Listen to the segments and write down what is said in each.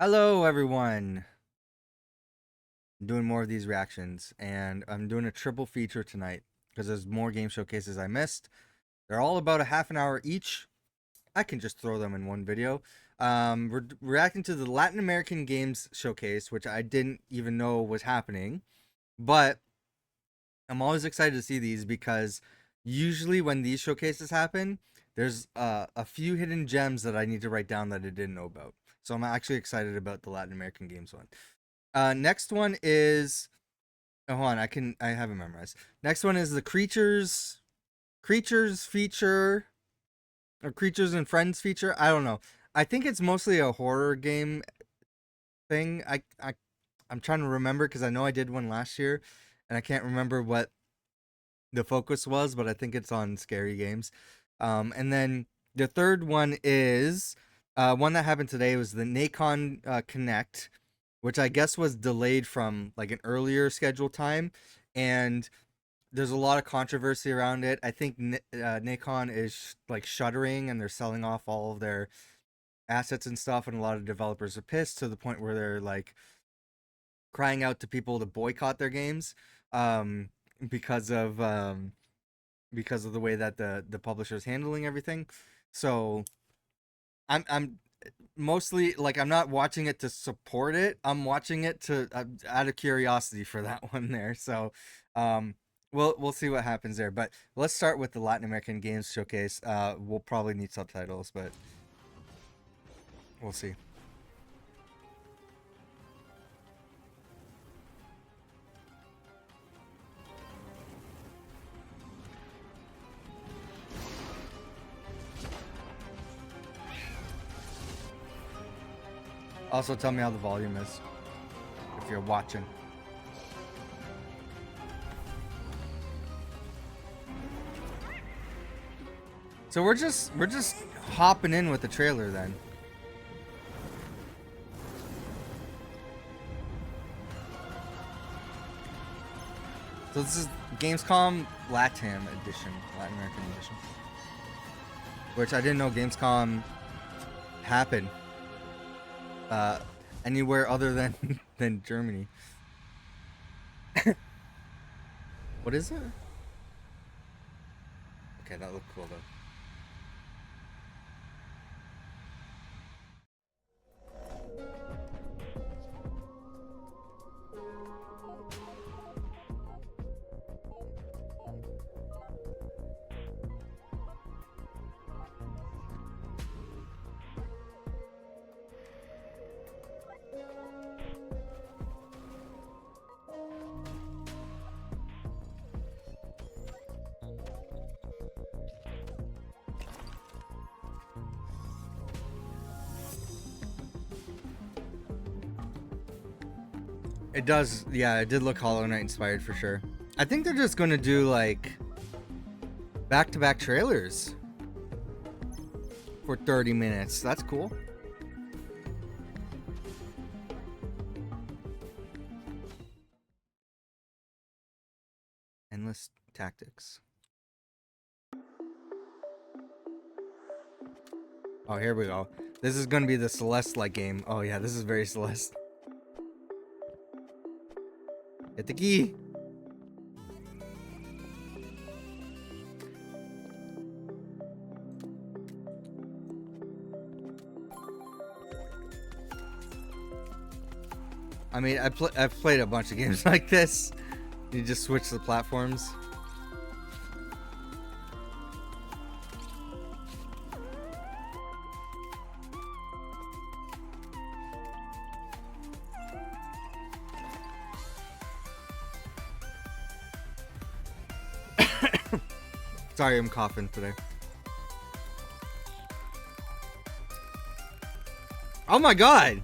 Hello, everyone. I'm doing more of these reactions, and I'm doing a triple feature tonight because there's more game showcases I missed. They're all about a half an hour each. I can just throw them in one video. We're reacting to the Latin American Games Showcase, which I didn't even know was happening, but I'm always excited to see these because usually when these showcases happen, there's a few hidden gems that I need to write down that I didn't know about. So I'm actually excited about the Latin American Games one. Next one is hold on, I have it memorized. Next one is the creatures feature or creatures and friends feature. I don't know. I think it's mostly a horror game thing. I'm trying to remember because I know I did one last year, and I can't remember what the focus was, but I think it's on scary games. And then the third one is one that happened today was the Nacon Connect, which I guess was delayed from like an earlier scheduled time, and there's a lot of controversy around it. I think Nacon is like shuttering and they're selling off all of their assets and stuff, and a lot of developers are pissed to the point where they're like crying out to people to boycott their games um, because of because of the way that the publisher is handling everything. So I'm mostly like I'm not watching it to support it. I'm watching it to out of curiosity for that one there. So um we'll see what happens there. But let's start with the Latin American Games Showcase. We'll probably need subtitles, but we'll see. Also tell me how the volume is if you're watching. So we're just hopping in with the trailer then. So this is Gamescom LATAM edition, Latin American edition. Which I didn't know Gamescom happened anywhere other than than Germany. What is it? Okay, that looked cool though. It does, yeah, it did look Hollow Knight inspired for sure. I think they're just gonna do like back-to-back trailers for 30 minutes. That's cool. Endless Tactics. Oh, here we go. This is gonna be the Celeste-like game. Oh yeah, this is very Celeste. Hit the key. I mean, I've played a bunch of games like this. You just switch the platforms. Sorry, I'm coughing today. Oh my god!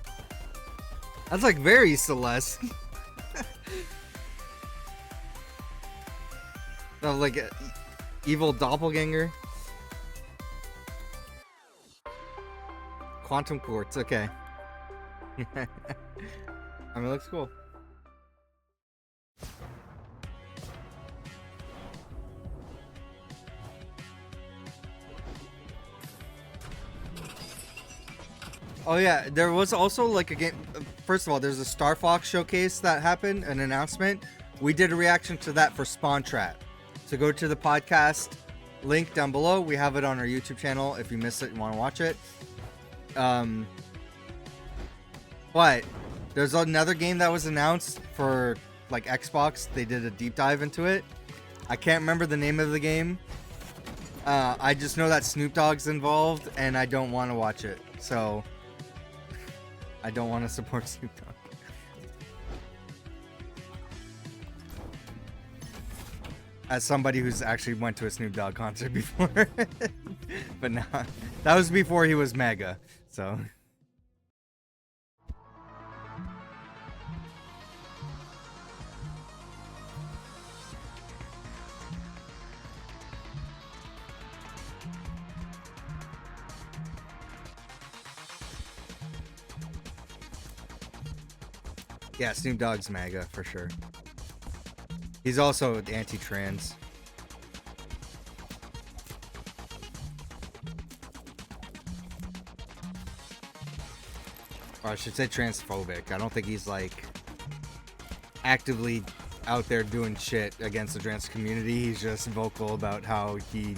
That's like very Celeste. Of like a evil doppelganger. Quantum quartz, okay. I mean, it looks cool. Oh yeah, there was also like a game. First of all, there's a Star Fox showcase that happened, an announcement. We did a reaction to that for Spawn Trap. So go to the podcast link down below. We have it on our YouTube channel if you missed it and want to watch it. But there's another game that was announced for like Xbox. They did a deep dive into it. I can't remember the name of the game. I just know that Snoop Dogg's involved, and I don't want to watch it. So I don't want to support Snoop Dogg. As somebody who's actually went to a Snoop Dogg concert before. But nah, that was before he was mega. So yeah, Snoop Dogg's mega for sure. He's also anti-trans. Or I should say transphobic. I don't think he's like actively out there doing shit against the trans community. He's just vocal about how he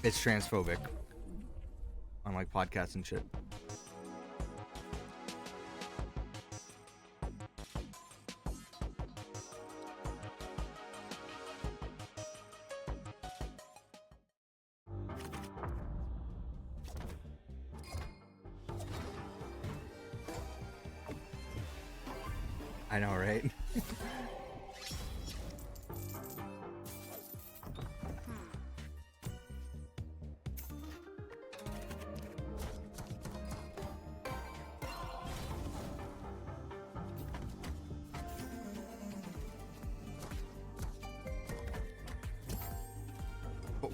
is transphobic on like podcasts and shit. I know, right?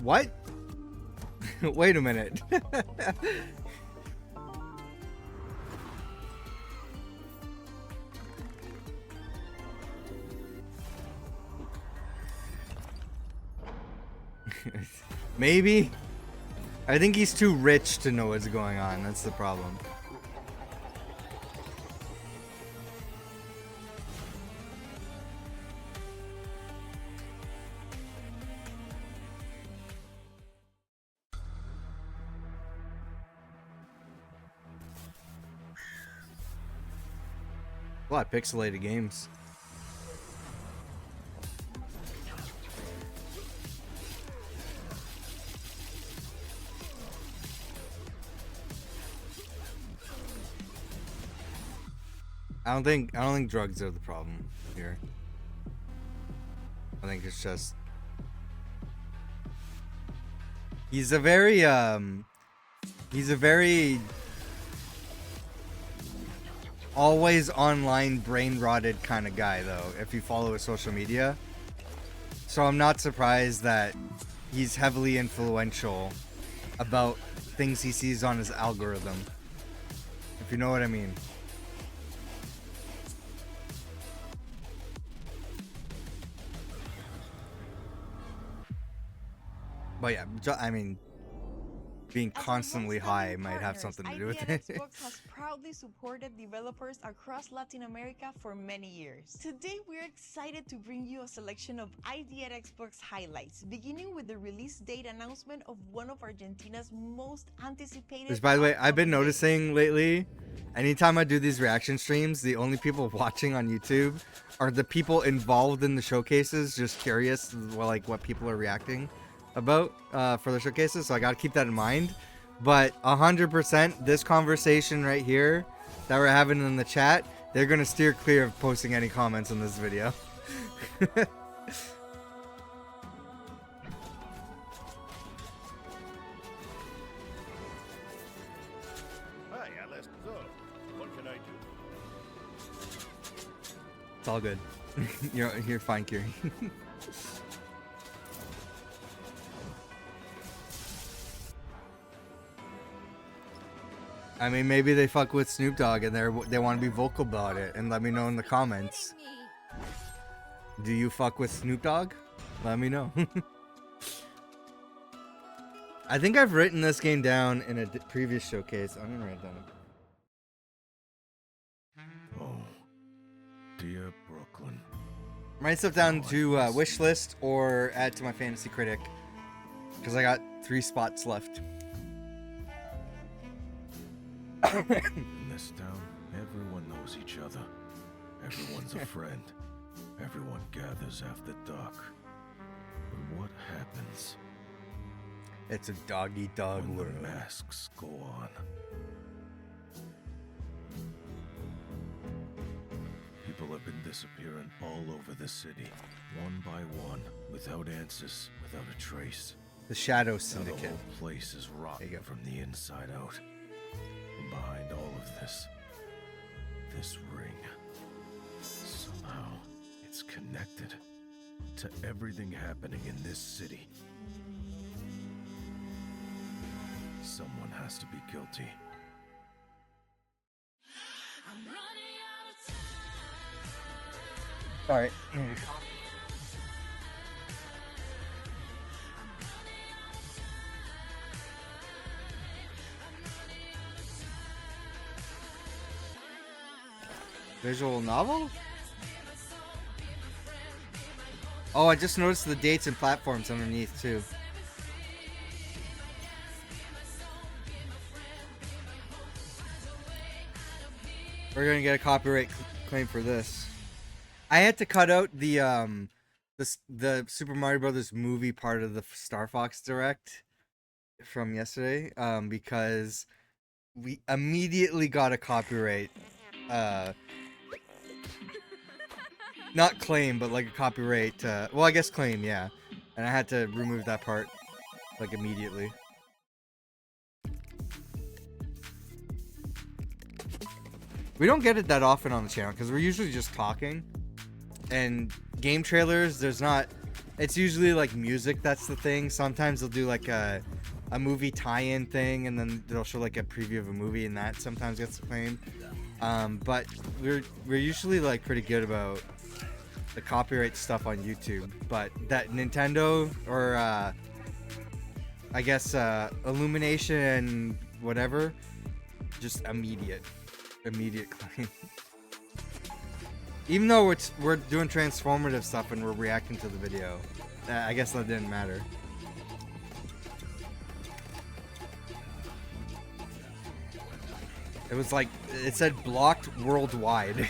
What? Wait a minute. Maybe. I think he's too rich to know what's going on. That's the problem. A lot of pixelated games. I don't think drugs are the problem here. I think it's just he's a very always online brain rotted kind of guy though, if you follow his social media. So I'm not surprised that he's heavily influential about things he sees on his algorithm. If you know what I mean. But yeah, I mean, being constantly high might have something to do with it. Xbox has proudly supported developers across Latin America for many years. Today, we're excited to bring you a selection of ID at Xbox highlights, beginning with the release date announcement of one of Argentina's most anticipated. Which, by the way, I've been noticing lately, anytime I do these reaction streams, the only people watching on YouTube are the people involved in the showcases, just curious, like what people are reacting about for the showcases, so I gotta keep that in mind. But 100% this conversation right here that we're having in the chat, they're gonna steer clear of posting any comments on this video. Hi, Alice. So, what can I do? It's all good. You're fine, Kiri. I mean, maybe they fuck with Snoop Dogg and they want to be vocal about it, and let me know in the comments. Do you fuck with Snoop Dogg? Let me know. I think I've written this game down in a previous showcase. I'm gonna write it down. Oh, dear Brooklyn. Write stuff down to wish list or add to my fantasy critic, because I got 3 spots left. In this town, everyone knows each other. Everyone's a friend. Everyone gathers after dark. But what happens It's a dog-eat-dog when world. the masks go on? People have been disappearing all over the city, one by one, without answers, without a trace. The Shadow Now the Syndicate. whole place is rotten go. from the inside out. And behind all of this ring, somehow it's connected to everything happening in this city. Someone has to be guilty. All right. Visual novel? Oh, I just noticed the dates and platforms underneath too. We're gonna get a copyright claim for this. I had to cut out the Super Mario Brothers movie part of the Star Fox Direct from yesterday because we immediately got a copyright not claim, but like a copyright well, I guess claim, yeah. And I had to remove that part like immediately. We don't get it that often on the channel because we're usually just talking. And game trailers, there's not. It's usually like music that's the thing. Sometimes they'll do like a movie tie-in thing, and then they'll show like a preview of a movie, and that sometimes gets acclaimed. But we're usually like pretty good about the copyright stuff on YouTube. But that Nintendo or I guess Illumination and whatever, just immediate claim. Even though we're doing transformative stuff and we're reacting to the video, I guess that didn't matter. It was like it said blocked worldwide.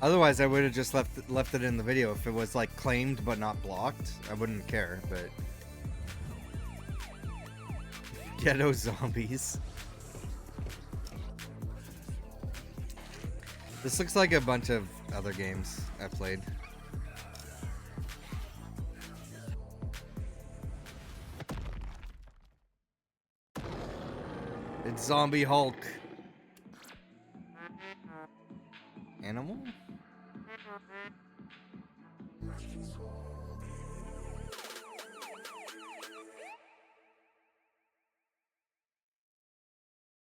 Otherwise, I would have just left it in the video. If it was like claimed but not blocked, I wouldn't care. But ghetto zombies. This looks like a bunch of other games I played. It's Zombie Hulk. Animal?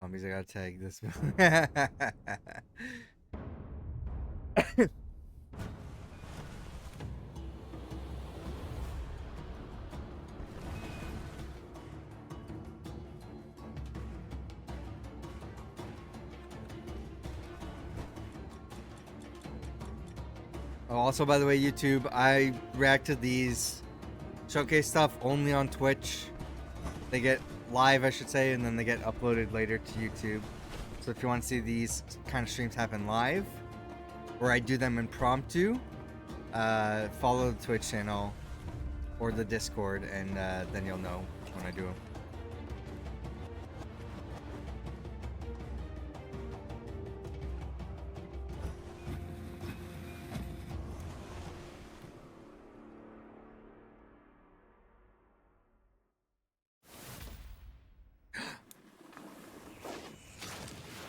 Zombies, I gotta tag this. Oh, also, by the way, YouTube, I react to these showcase stuff only on Twitch. They get live, I should say, and then they get uploaded later to YouTube. So if you want to see these kind of streams happen live, or I do them impromptu, follow the Twitch channel or the Discord, and then you'll know when I do them.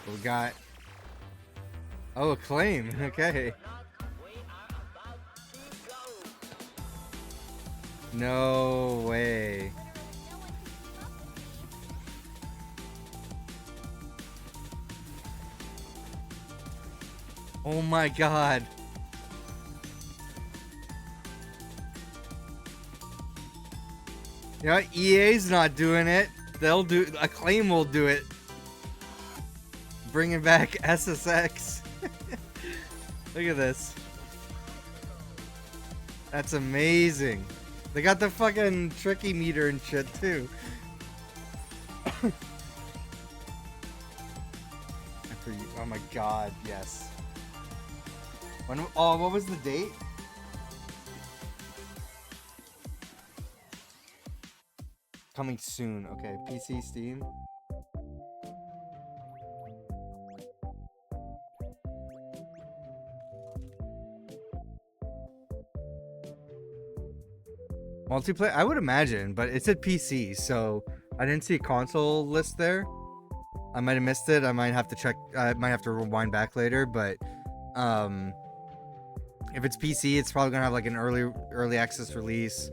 We got acclaim. Okay. No way. Oh my god. You know, EA's not doing it. They'll do. Acclaim will do it. Bringing back SSX. Look at this. That's amazing. They got the fucking tricky meter and shit too. Oh my god, yes. When? Oh, what was the date? Coming soon. Okay, PC, Steam. Multiplayer? I would imagine, but it said PC, so I didn't see a console list there. I might have missed it. I might have to check. I might have to rewind back later, but if it's PC, it's probably gonna have like an early access release.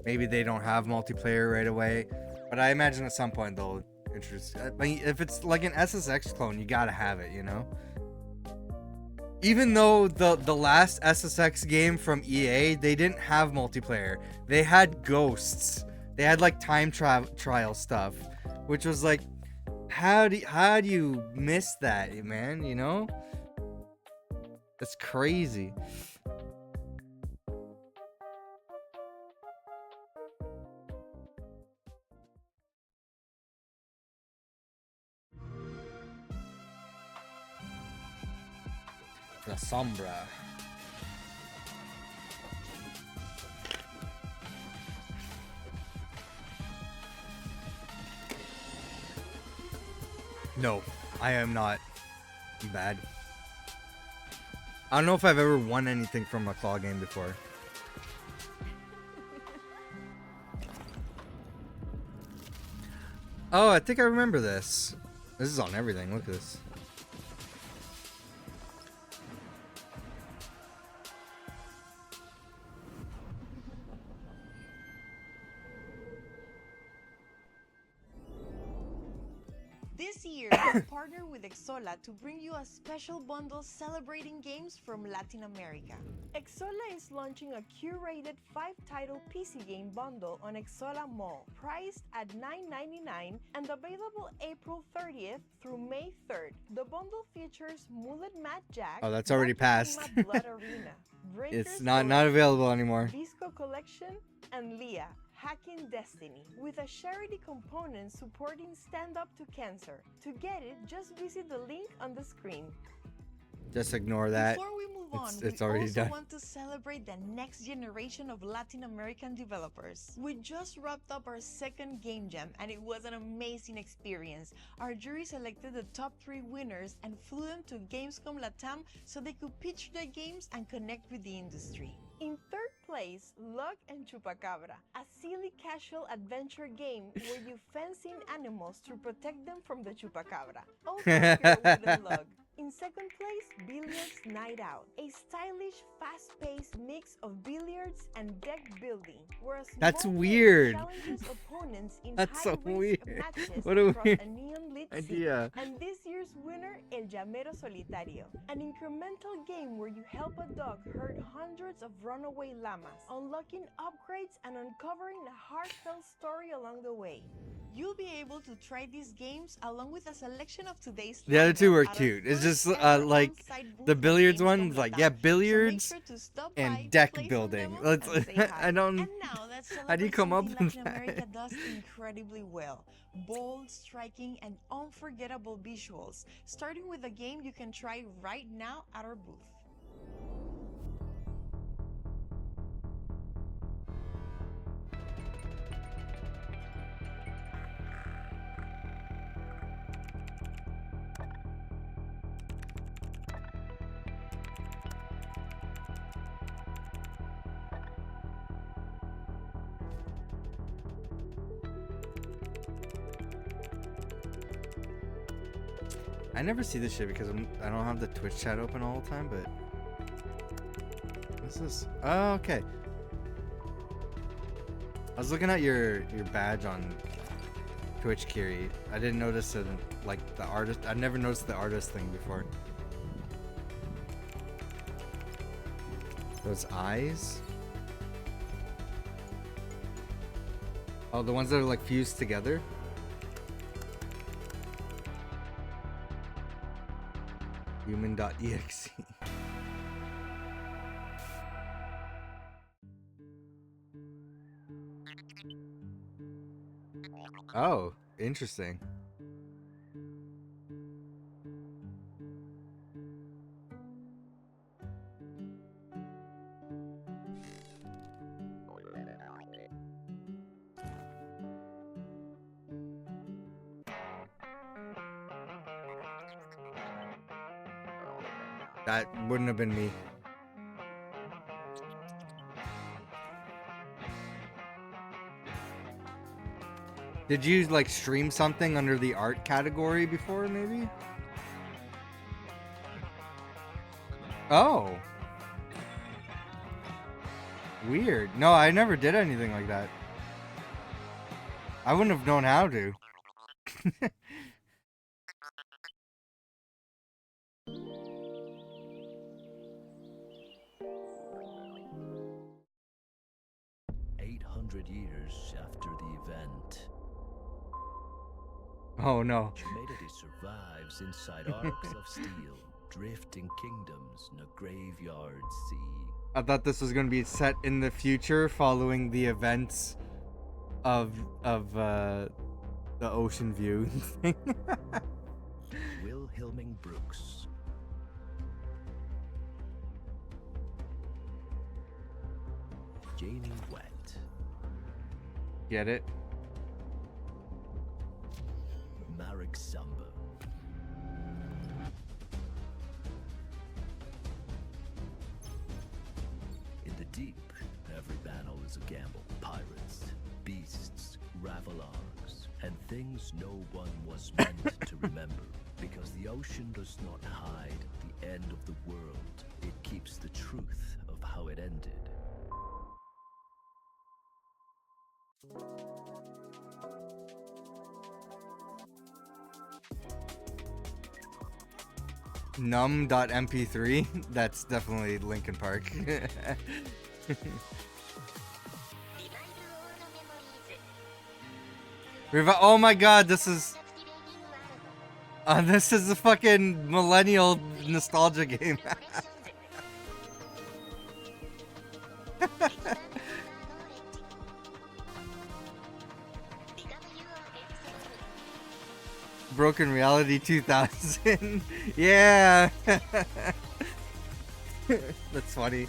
Maybe they don't have multiplayer right away, but I imagine at some point they'll introduce. I mean, if it's like an SSX clone, you gotta have it, you know. Even though the last SSX game from EA, they didn't have multiplayer. They had ghosts. They had like time trial stuff, which was like, how do you miss that, man? You know, that's crazy. La Sombra. No, I am not bad. I don't know if I've ever won anything from a claw game before. Oh, I think I remember this. This is on everything. Look at this. This year, we partnered with Exola to bring you a special bundle celebrating games from Latin America. Exola is launching a curated 5-title PC game bundle on Exola Mall, priced at $9.99 and available April 30th through May 3rd. The bundle features Mullet Mad Jack. Oh, that's already passed. Blood Arena, It's not available anymore. Visco Collection, and Leah, Hacking Destiny, with a charity component supporting Stand Up to Cancer. To get it, just visit the link on the screen. Just ignore that. Before we move on, It's we already also done. want to celebrate the next generation of Latin American developers. We just wrapped up our second Game Jam, and it was an amazing experience. Our jury selected the top 3 winners and flew them to Gamescom LATAM so they could pitch their games and connect with the industry. In third place, Lug and Chupacabra, a silly casual adventure game where you fence in animals to protect them from the Chupacabra. Also here with the Lug. In second place, Billiards Night Out, a stylish, fast-paced mix of billiards and deck building, where a small That's player weird. challenges opponents in That's so high-risk weird. matches What a across weird a neon-lit idea. city. And this year's winner, El Llamero Solitario, an incremental game where you help a dog herd hundreds of runaway llamas, unlocking upgrades and uncovering a heartfelt story along the way. You'll be able to try these games along with a selection of today's The other two lineup were at our cute. It's first just ever like on-site booth the at billiards Gamescom one, like yeah, LATAM. billiards So make sure to stop by, and deck play some building. demos, Let's. and say hi. I don't. And now let's How do you celebrate come up something with Latin that? America does incredibly well. Bold, striking, and unforgettable visuals. Starting with a game you can try right now at our booth. I never see this shit because I don't have the Twitch chat open all the time, but what's this? Oh, okay. I was looking at your badge on Twitch, Kiri. I didn't notice it, like the artist. I've never noticed the artist thing before. Those eyes. Oh, the ones that are like fused together. Human.exe. Oh, interesting. That wouldn't have been me. Did you like stream something under the art category before, maybe? Oh. Weird. No, I never did anything like that. I wouldn't have known how to. Years after the event, Oh no. humanity survives inside arcs of steel, drifting kingdoms in a graveyard sea. I thought this was going to be set in the future following the events of the Ocean View thing. Wilhelming Brooks. Janie Wet. Get it? Marek Samba. In the deep, every battle is a gamble. Pirates, beasts, Ravelargs, and things no one was meant to remember. Because the ocean does not hide the end of the world. It keeps the truth of how it ended. Num.mp3? That's definitely Linkin Park. Oh my god, this is a fucking millennial nostalgia game. Broken Reality 2000. Yeah. That's funny.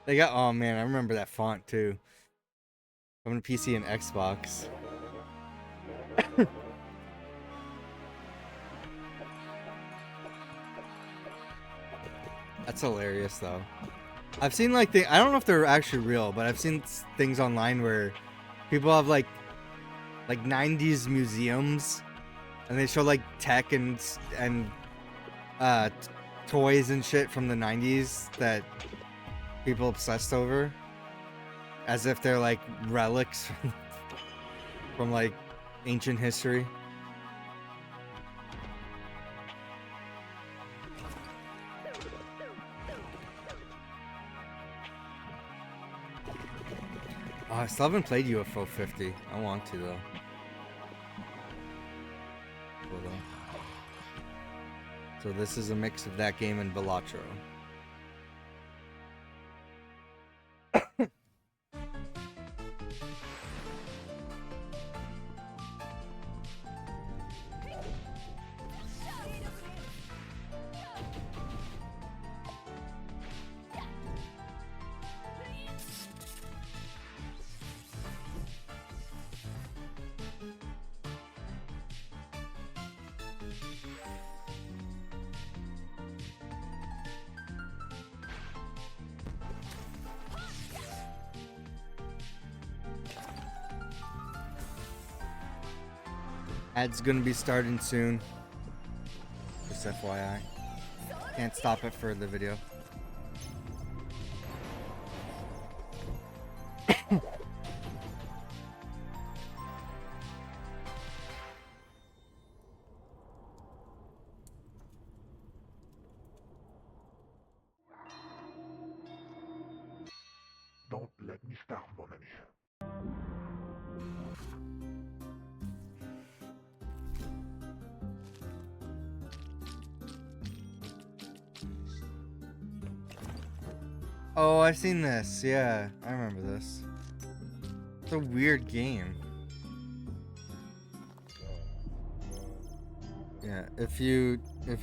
They got, oh man, I remember that font too. Coming to PC and Xbox. That's hilarious though. I've seen like I don't know if they're actually real, but I've seen things online where people have like 90s museums and they show like tech and toys and shit from the 90s that people obsessed over as if they're like relics from like ancient history. Oh, I still haven't played UFO 50. I want to though. Cool, though. So this is a mix of that game and Balatro. Ad's gonna be starting soon. Just FYI. Can't stop it for the video. Oh, I've seen this. Yeah, I remember this. It's a weird game. Yeah, if you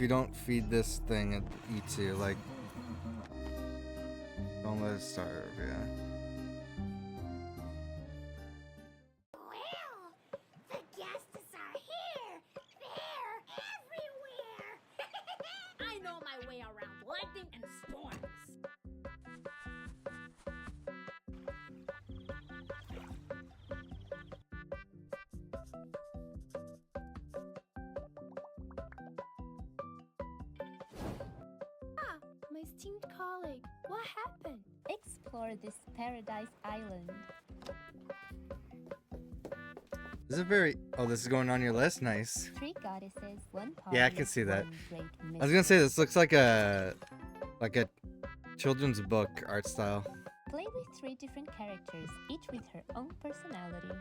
don't feed this thing, it eats you. Like, don't let it starve. Yeah. Well, the guests are here, there, everywhere. I know my way around lightning and storms. My esteemed colleague, what happened? Explore this paradise island. Is it very? Oh, this is going on your list. Nice. 3 goddesses, 1 Yeah, I party, can see that. 1 great I was gonna say this looks like a children's book art style. Play with 3 different characters, each with her own personality.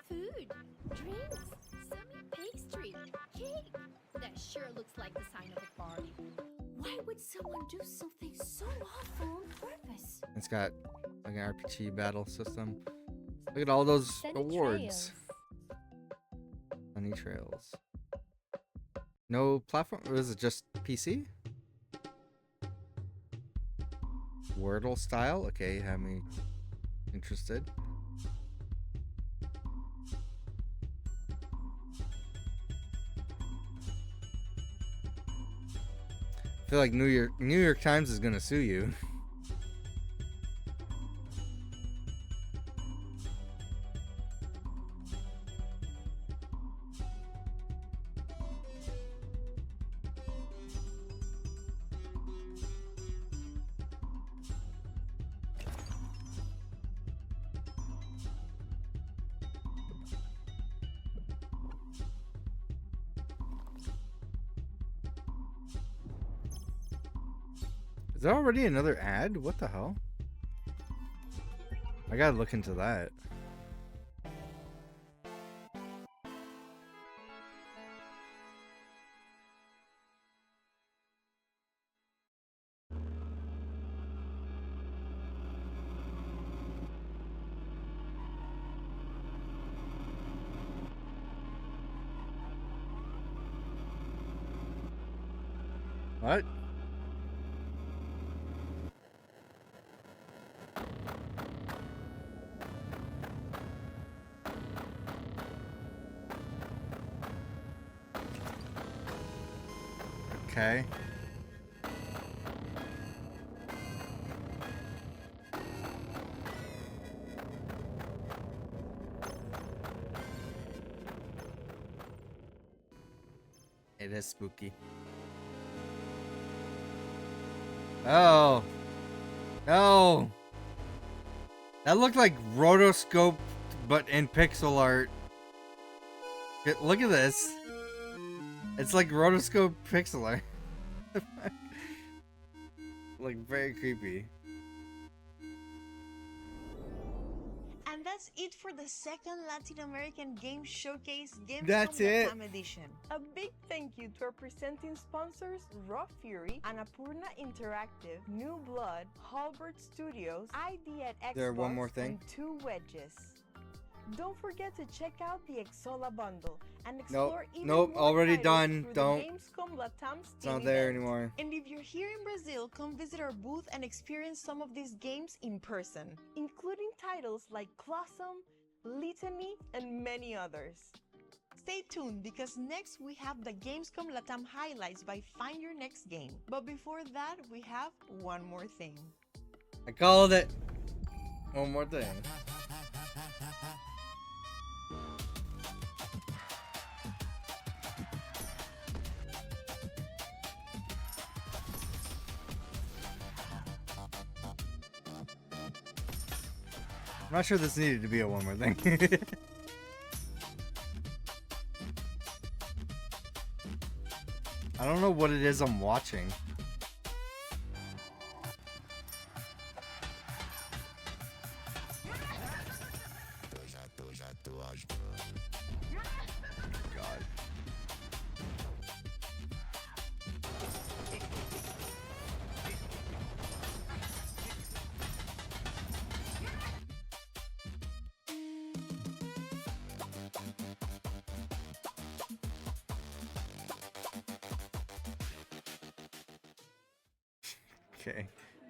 Food, drinks, some pastry, cake. That sure looks like the sign of a party. Why would someone do something so awful on purpose? It's got like an RPG battle system. Look at all those Sunny awards. Trails. Sunny Trails. No platform? Or is it just PC? Wordle style? Okay, have me interested. I feel like New York Times is gonna sue you. Is there already another ad? What the hell? I gotta look into that. What? Okay. It is spooky. Oh. No. That looked like rotoscope, but in pixel art. Look at this. It's like rotoscope pixel art. Like very creepy. And that's it for the second Latin American Game Showcase Gamescom That's it. LATAM edition. A big thank you to our presenting sponsors Raw Fury, Annapurna Interactive, New Blood, Halbert Studios, ID at Xbox, There one more thing? and 2 Wedges. Don't forget to check out the Exola bundle and explore even Nope, more already titles done. through Don't. the Gamescom LATAM It's Steam not there event. anymore. And if you're here in Brazil, come visit our booth and experience some of these games in person, including titles like Clossum, Litany, and many others. Stay tuned because next we have the Gamescom LATAM highlights by Find Your Next Game. But before that, we have one more thing. I called it. One more thing. I'm not sure this needed to be a one more thing. I don't know what it is I'm watching. God. Okay.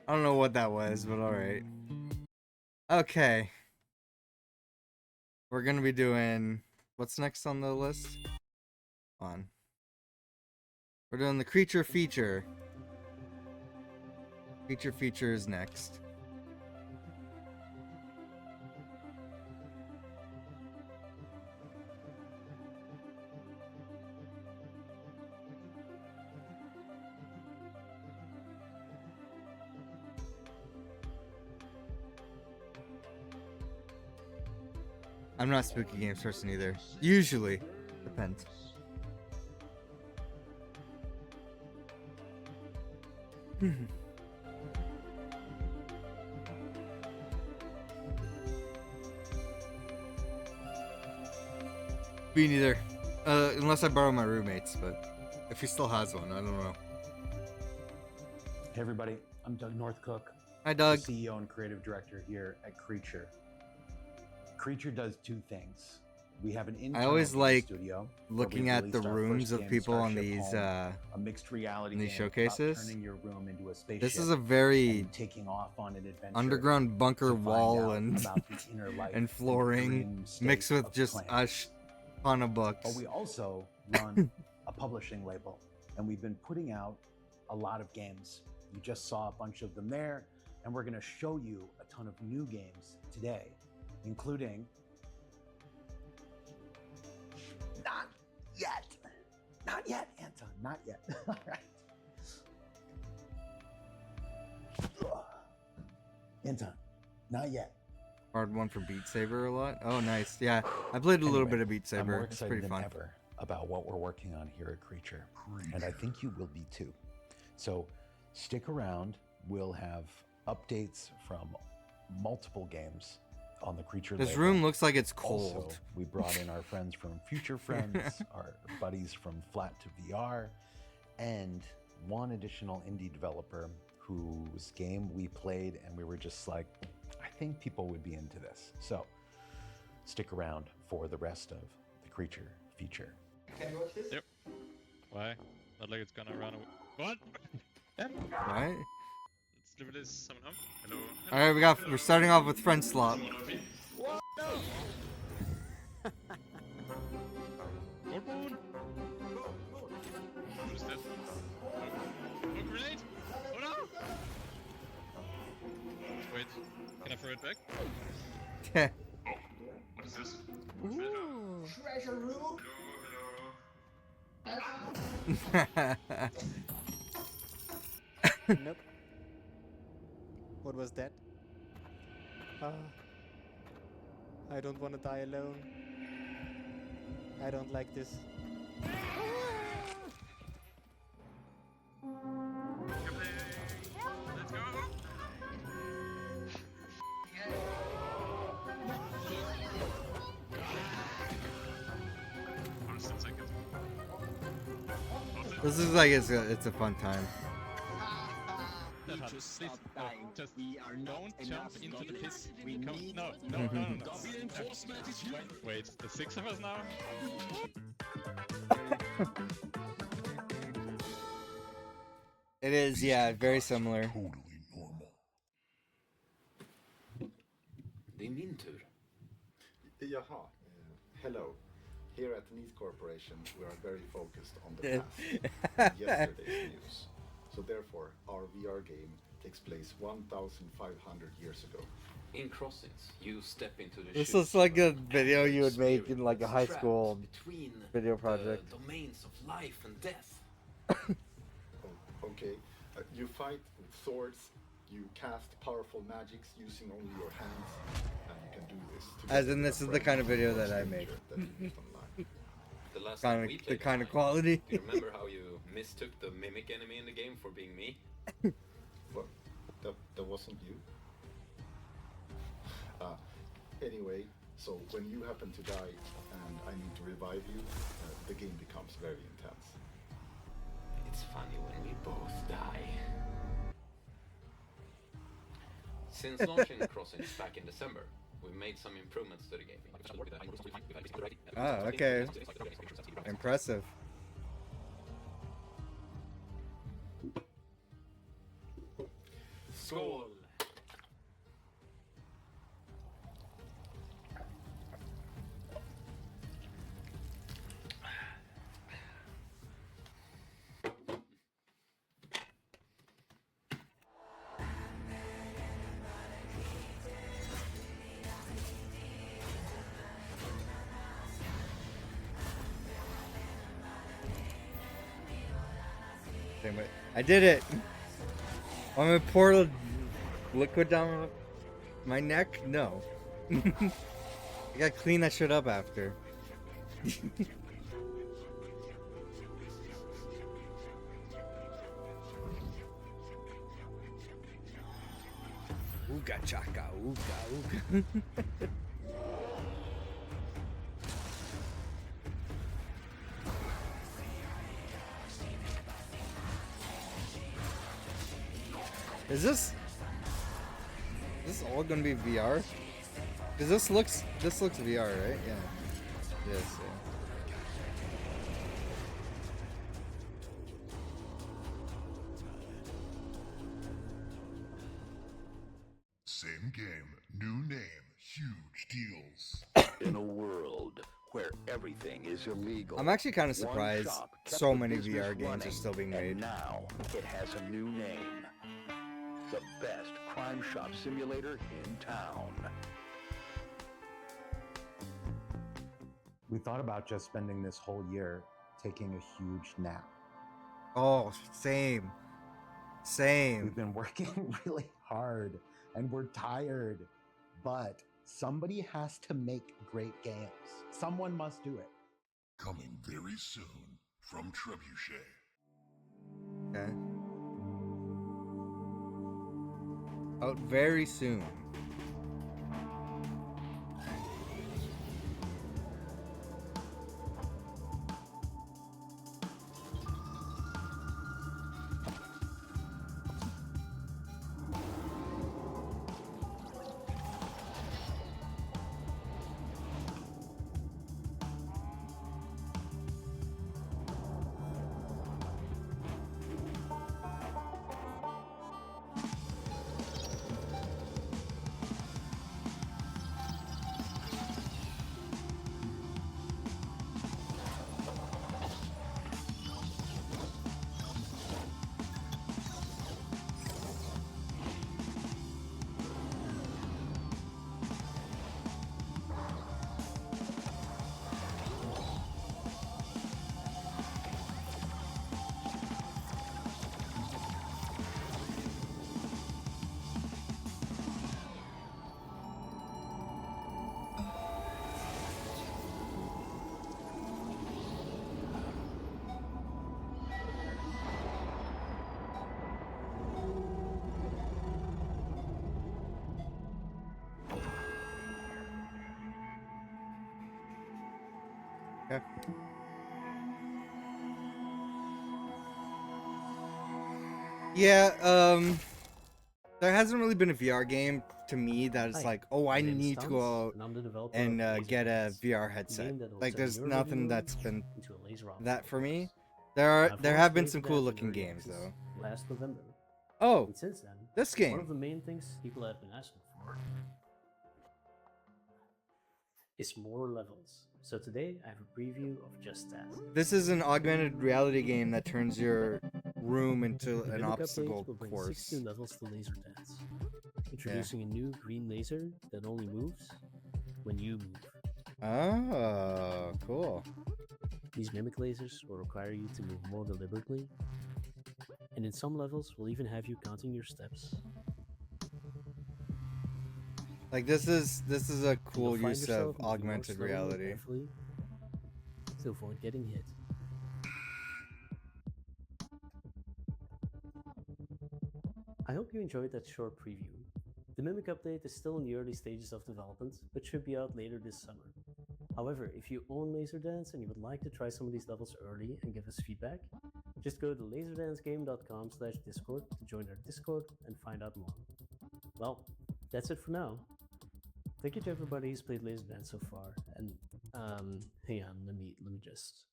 I don't know what that was, but alright. Okay. We're gonna be doing... What's next on the list? On. We're doing the creature feature. Creature feature is next. I'm not a spooky games person either. Usually. Depends. Me neither. Unless I borrow my roommate's, but if he still has one, I don't know. Hey everybody, I'm Doug Northcook, Hi, Doug. the CEO and creative director here at Creature. Creature does two things. We have an internal always game like studio where looking we at the released our rooms first of game, people on Starship these Home, a mixed reality these game showcases. about turning your room into a spaceship. This is a very and taking off on an adventure underground bunker to find wall out and about the inner life and flooring dream state mixed with of just plants. a ton of books. But we also run a publishing label, and we've been putting out a lot of games. You just saw a bunch of them there, and we're going to show you a ton of new games today, including... Not yet. Not yet, Anton. Not yet. All right. Anton, not yet. Hard one for Beat Saber a lot. Oh, nice. Yeah, I played a little Anyway, bit of Beat I'm Saber. more It's excited pretty than fun. ever about what we're working on here at Creature, and I think you will be too. So stick around. We'll have updates from multiple games on the Creature This label. room looks like it's cold. Also, we brought in our friends from Future Friends, our buddies from Flat to VR, and one additional indie developer whose game we played and we were just like, I think people would be into this. So stick around for the rest of the Creature feature. Can you watch this? Yep. Why? Not like it's gonna run away. What? Yeah. Right? Let's leave this summon home. Hello. All right, we're starting off with friend slot. Gold moon. What is that? Oh, grenade! Oh no! Wait, can I throw it back? What is this? Treasure room? Nope. What was that? I don't want to die alone. I don't like this. Let's go! First and second. This is like it's a fun time. Please, just don't jump into the pit. No. Wait, the six of us now? It is, yeah, very similar. Totally normal. Det är min tur. Jaha. Hello. Here at Neat Corporation, we are very focused on the past and yesterday's news. So therefore, our VR game takes place 1,500 years ago. In Crossings, you step into the This shoes looks like a of video you would spirit make in like a high trapped school between video project. the domains of life and death. Okay. You fight with swords, you cast powerful magics using only your hands, and you can do this. As in, this is the kind of video that I make. The last time we The played kind of online, quality. do you remember how you mistook the mimic enemy in the game for being me? What? That wasn't you? Anyway, So when you happen to die and I need to revive you, the game becomes very intense. It's funny when we both die. Since launching Crossings back in December, we've made some improvements to the game. Oh, okay. Impressive. Skål! Damn it. I did it! I'm gonna pour liquid down my neck? No. I gotta clean that shit up after. Ooga chaka, ooga ooga. Is this all gonna be VR? Cause this looks VR, right? Yeah. Yes. Yeah. Same game, new name, huge deals. In a world where everything is illegal, I'm actually kind of one surprised shop kept so the many business VR games running, are still being and made. now it has a new name. The best crime shop simulator in town. We thought about just spending this whole year taking a huge nap. Oh, same. We've been working really hard and we're tired, but somebody has to make great games. Someone must do it. Coming very soon from Trebuchet. Okay. Out very soon. Okay. Yeah, there hasn't really been a VR game to me that it's like, oh, I need to go out and get a VR headset. Like, there's nothing that's been that for me. There have been some cool looking games though. Last November. Oh, And since then, this one game. of the main things people have been asking for is more levels. So today I have a preview of just that. This is an augmented reality game that turns your room into The an Mimic obstacle update will bring course. 6 new levels to laser dance, introducing a new green laser that only moves when you move. Oh, cool. These mimic lasers will require you to move more deliberately, and in some levels will even have you counting your steps. Like this is a cool You'll find use yourself of moving more augmented slowly and reality. carefully to avoid getting hit. I hope you enjoyed that short preview. The Mimic update is still in the early stages of development, but should be out later this summer. However, if you own LaserDance and you would like to try some of these levels early and give us feedback, just go to laserdancegame.com/discord to join our Discord and find out more. Well, that's it for now. Thank you to everybody who's played LaserDance so far, and hang on, let me just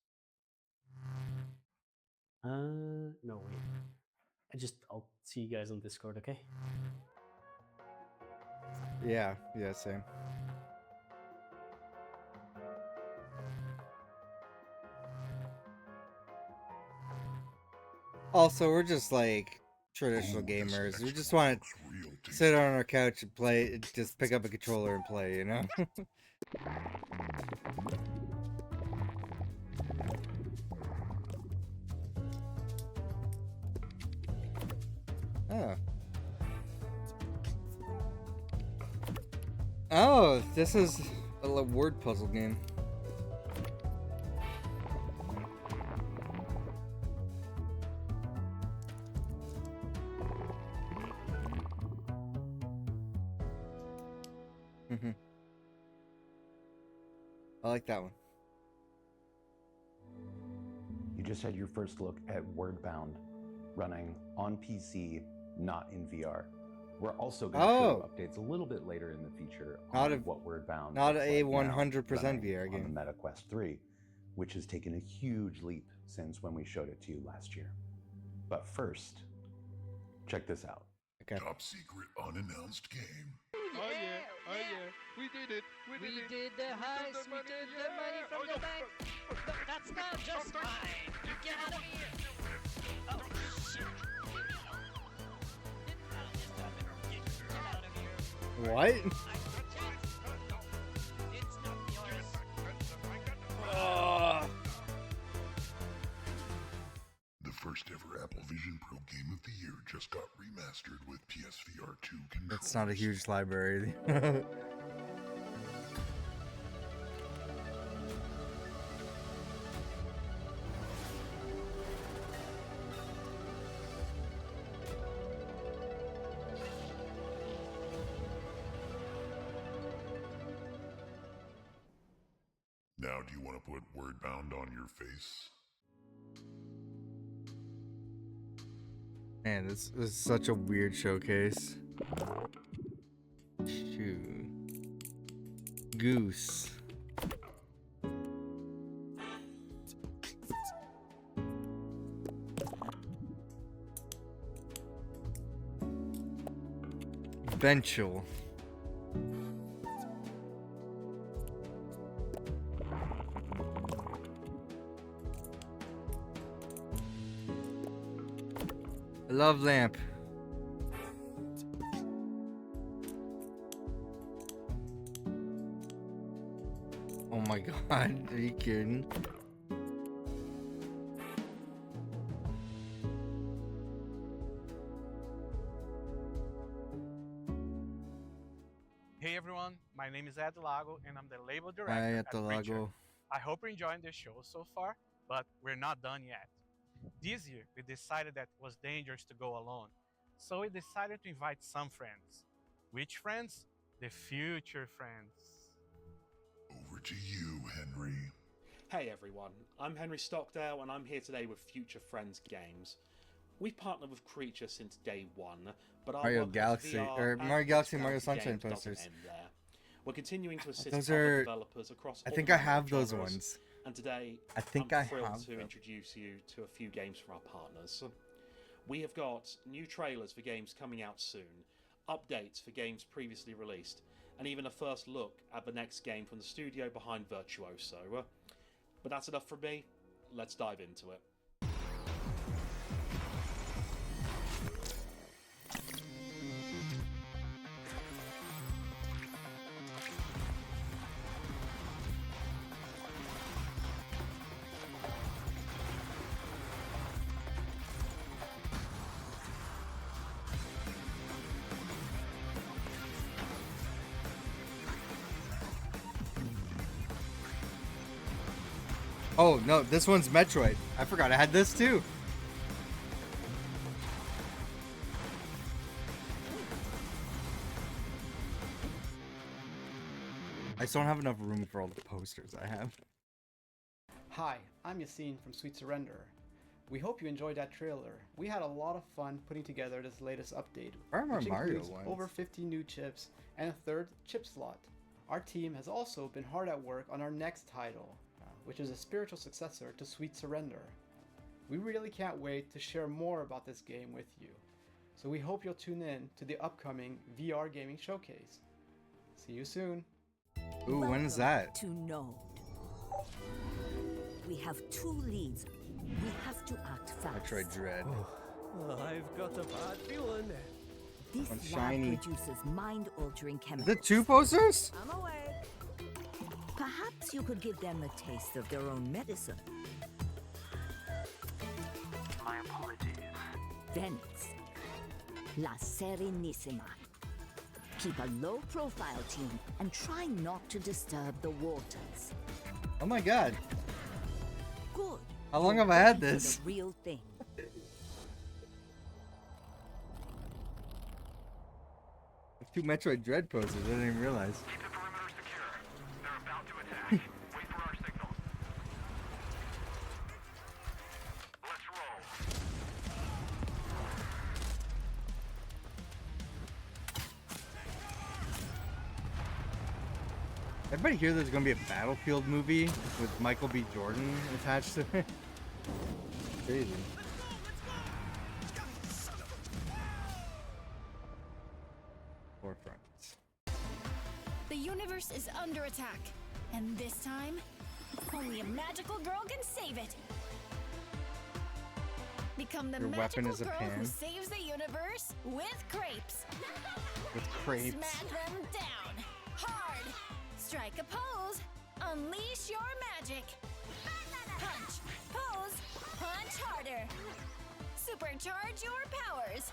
no wait. I'll see you guys on Discord, okay? Yeah, same. Also, we're just like traditional gamers. We just want to sit on our couch and play, just pick up a controller and play, you know? Oh. Oh, this is a word puzzle game. I like that one. You just had your first look at Wordbound running on PC, not in VR. We're also going to show updates a little bit later in the feature on what Wordbound not looks a like 100% now VR game. on the Meta Quest 3, which has taken a huge leap since when we showed it to you last year. But first, check this out. Okay. Top secret unannounced game. Oh yeah, we did it. We did the heist, we took the money from the bank. No, that's not just mine. You get out of here. Oh, shoot. What? It's not yours. The first ever Apple Vision Pro Game of the Year just got remastered with PSVR 2 controls. It's not a huge library. Now, do you want to put Wordbound on your face? Man, this is such a weird showcase. Shoot. Goose. Benchel. Love lamp. Oh my god, are you kidding? Hey everyone, my name is Ed Lago and I'm the label director Hi, at Creature. Lago. I hope you're enjoying the show so far, but we're not done yet. This year, we decided that it was dangerous to go alone, so we decided to invite some friends. Which friends? The future friends. Over to you, Henry. Hey everyone, I'm Henry Stockdale and I'm here today with Future Friends Games. We've partnered with Creature since day one, but our Mario work as Galaxy, VR or and Mario Galaxy, Mario hospitality Sunshine games doesn't posters. end there. We're continuing to assist Those other are. developers across I all think I manner have of those genres, ones. and today I think I'm I thrilled have to them. introduce you to a few games from our partners. We have got new trailers for games coming out soon, updates for games previously released, and even a first look at the next game from the studio behind Virtuoso. But that's enough from me. Let's dive into it. Oh no, this one's Metroid. I forgot I had this too. I just don't have enough room for all the posters I have. Hi, I'm Yassine from Sweet Surrender. We hope you enjoyed that trailer. We had a lot of fun putting together this latest update, which Mario includes ones. over 50 new chips and a third chip slot. Our team has also been hard at work on our next title, which is a spiritual successor to Sweet Surrender. We really can't wait to share more about this game with you. So we hope you'll tune in to the upcoming VR gaming showcase. See you soon. Ooh, when is that? To Node. We have 2 leads. We have to act fast. Metroid Dread. I've got a bad feeling. This One lab shiny. produces mind-altering Is chemicals. it 2 posters? I'm away. Perhaps you could give them a taste of their own medicine. My apologies. Venice. La Serenissima. Keep a low profile, team, and try not to disturb the waters. Oh my god. Good. How long You're have I had ready for this? The real thing. 2 Metroid Dread posters, I didn't even realize. Keep the perimeter secure. They're about to attack. Wait for our signals. Let's roll. Everybody hear there's gonna be a Battlefield movie with Michael B. Jordan attached to it? Crazy. Forefronts. The universe is under attack, and this time, only a magical girl can save it. Become the Your weapon magical is a girl pan. who saves the universe with crepes. With crepes. Smack them down hard. Strike a pose. Unleash your magic. Punch, pose, punch harder. Supercharge your powers.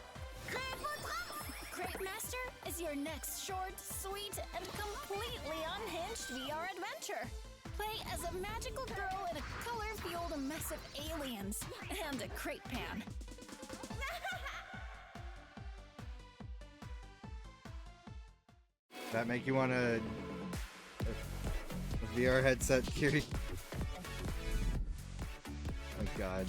Crepe Master is your next short, sweet, and completely unhinged VR adventure. Play as a magical girl in a color-fueled mess of aliens and a crepe pan. That make you want a VR headset, Kiri? Oh god.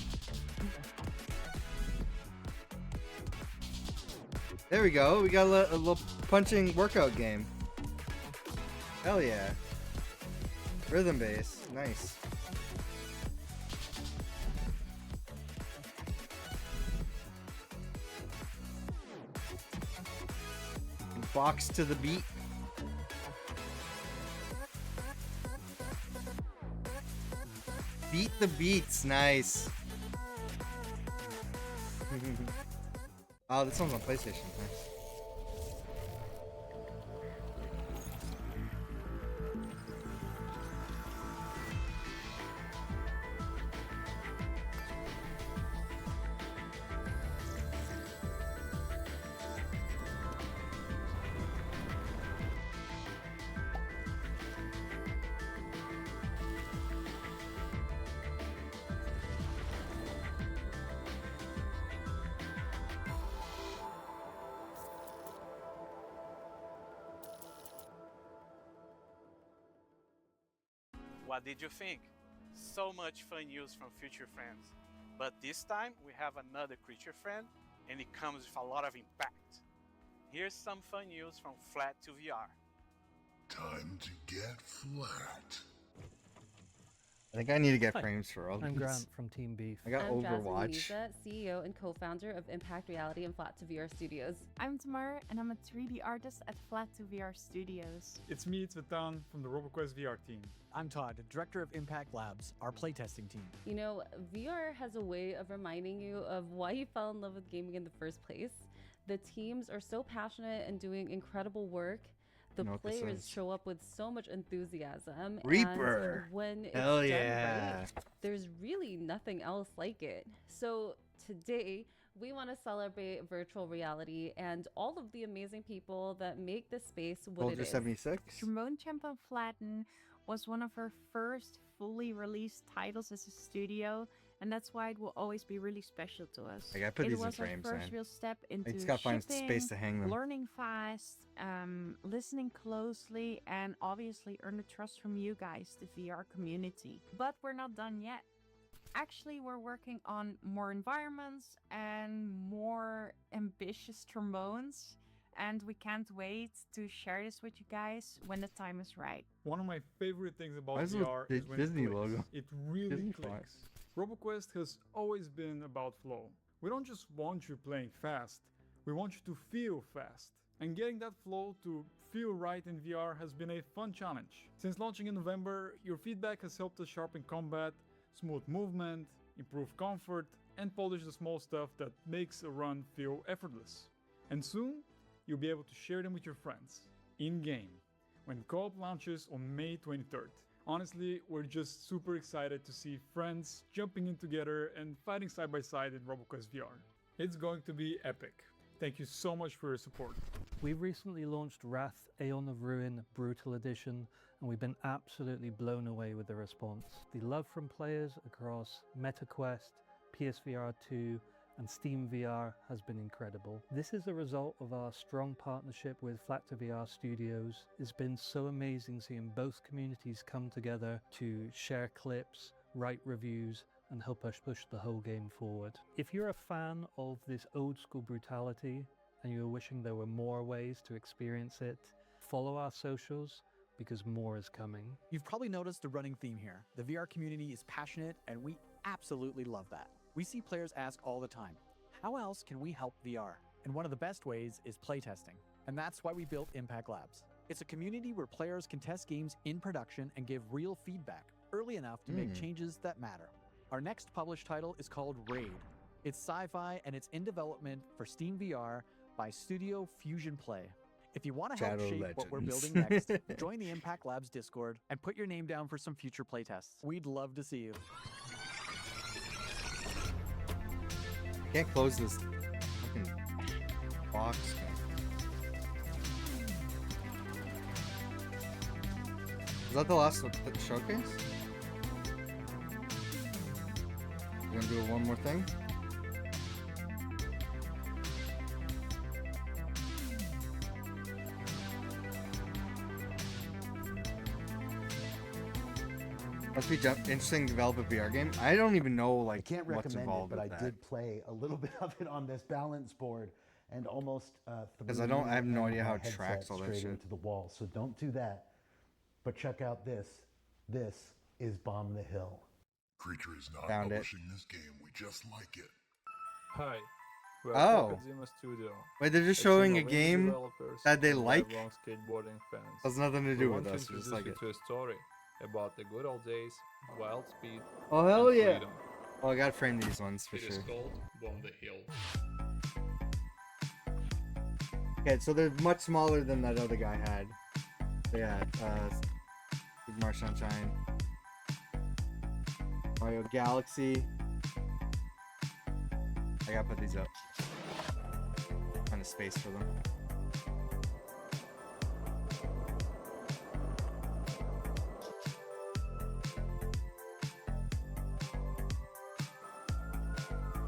There we go. We got a little punching workout game. Hell yeah. Rhythm bass. Nice. Box to the beat. Beat the beats. Nice. Oh, this one's on PlayStation. Nice. What did you think? So much fun news from future friends. But this time we have another creature friend, and it comes with a lot of impact. Here's some fun news from Flat to VR. Time to get flat. I think I need to get Hi, frames for all these. I'm Grant from Team Beef. I got I'm Overwatch. Jasmine Lisa, CEO and co-founder of Impact Reality and Flat to VR Studios. I'm Tamar, and I'm a 3D artist at Flat to VR Studios. It's me, Svetan, from the RoboQuest VR team. I'm Todd, director of Impact Labs, our playtesting team. You know, VR has a way of reminding you of why you fell in love with gaming in the first place. The teams are so passionate and doing incredible work. The players show up with so much enthusiasm. Reaper! And when it's Hell done yeah. right, there's really nothing else like it. So today, we want to celebrate virtual reality and all of the amazing people that make this space what Soldier it is. 76. Ramon Champa Flatten was one of our first fully released titles as a studio, and that's why it will always be really special to us. I gotta put it these in was frames, our first man. real step into Just gotta find shipping, space to hang them. learning fast, listening closely, and obviously earn the trust from you guys, the VR community. But we're not done yet. Actually, we're working on more environments and more ambitious trombones, and we can't wait to share this with you guys when the time is right. One of my favorite things about Why is VR the is when Disney it clicks. logo? It really Disney clicks. RoboQuest has always been about flow. We don't just want you playing fast, we want you to feel fast. And getting that flow to feel right in VR has been a fun challenge. Since launching in November, your feedback has helped us sharpen combat, smooth movement, improve comfort, and polish the small stuff that makes a run feel effortless. And soon, you'll be able to share them with your friends, in-game, when co-op launches on May 23rd. Honestly, we're just super excited to see friends jumping in together and fighting side by side in RoboQuest VR. It's going to be epic. Thank you so much for your support. We recently launched Wrath Aeon of Ruin Brutal Edition, and we've been absolutely blown away with the response. The love from players across MetaQuest, PSVR 2, and Steam VR has been incredible. This is a result of our strong partnership with Flat2VR Studios. It's been so amazing seeing both communities come together to share clips, write reviews, and help us push the whole game forward. If you're a fan of this old school brutality and you're wishing there were more ways to experience it, follow our socials because more is coming. You've probably noticed a running theme here. The VR community is passionate and we absolutely love that. We see players ask all the time, how else can we help VR? And one of the best ways is playtesting. And that's why we built Impact Labs. It's a community where players can test games in production and give real feedback early enough to make changes that matter. Our next published title is called Raid. It's sci-fi and it's in development for Steam VR by Studio Fusion Play. If you want to help Shadow shape what we're Legends. building next, join the Impact Labs Discord and put your name down for some future playtests. We'd love to see you. Can't close this fucking box. Is that the last showcase? We're gonna do one more thing. Must be interesting to develop a VR game. I don't even know like I can't what's recommend it, involved but I with that. did play a little bit of it on this balance board and almost Because I have no idea how it headset tracks all that straight shit. into the wall. So don't do that. But check out this. This is Bomb the Hill. Creature is not Found it. publishing this game. We just like it. Hi. We are Oh. Takadzima Studio. Wait, they're just a team showing a of indie game developers that they and like? lifelong skateboarding fans. Has nothing to We do want with to us, we just introduce like you it. to a story about the good old days, wild speed, Oh hell and yeah! freedom. Oh, I gotta frame these ones for It is sure. called Bomb the Hill. Okay, so they're much smaller than that other guy had. So yeah, Super Mario Sunshine, Mario Galaxy. I gotta put these up. Find a space for them.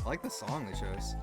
I like the song they chose.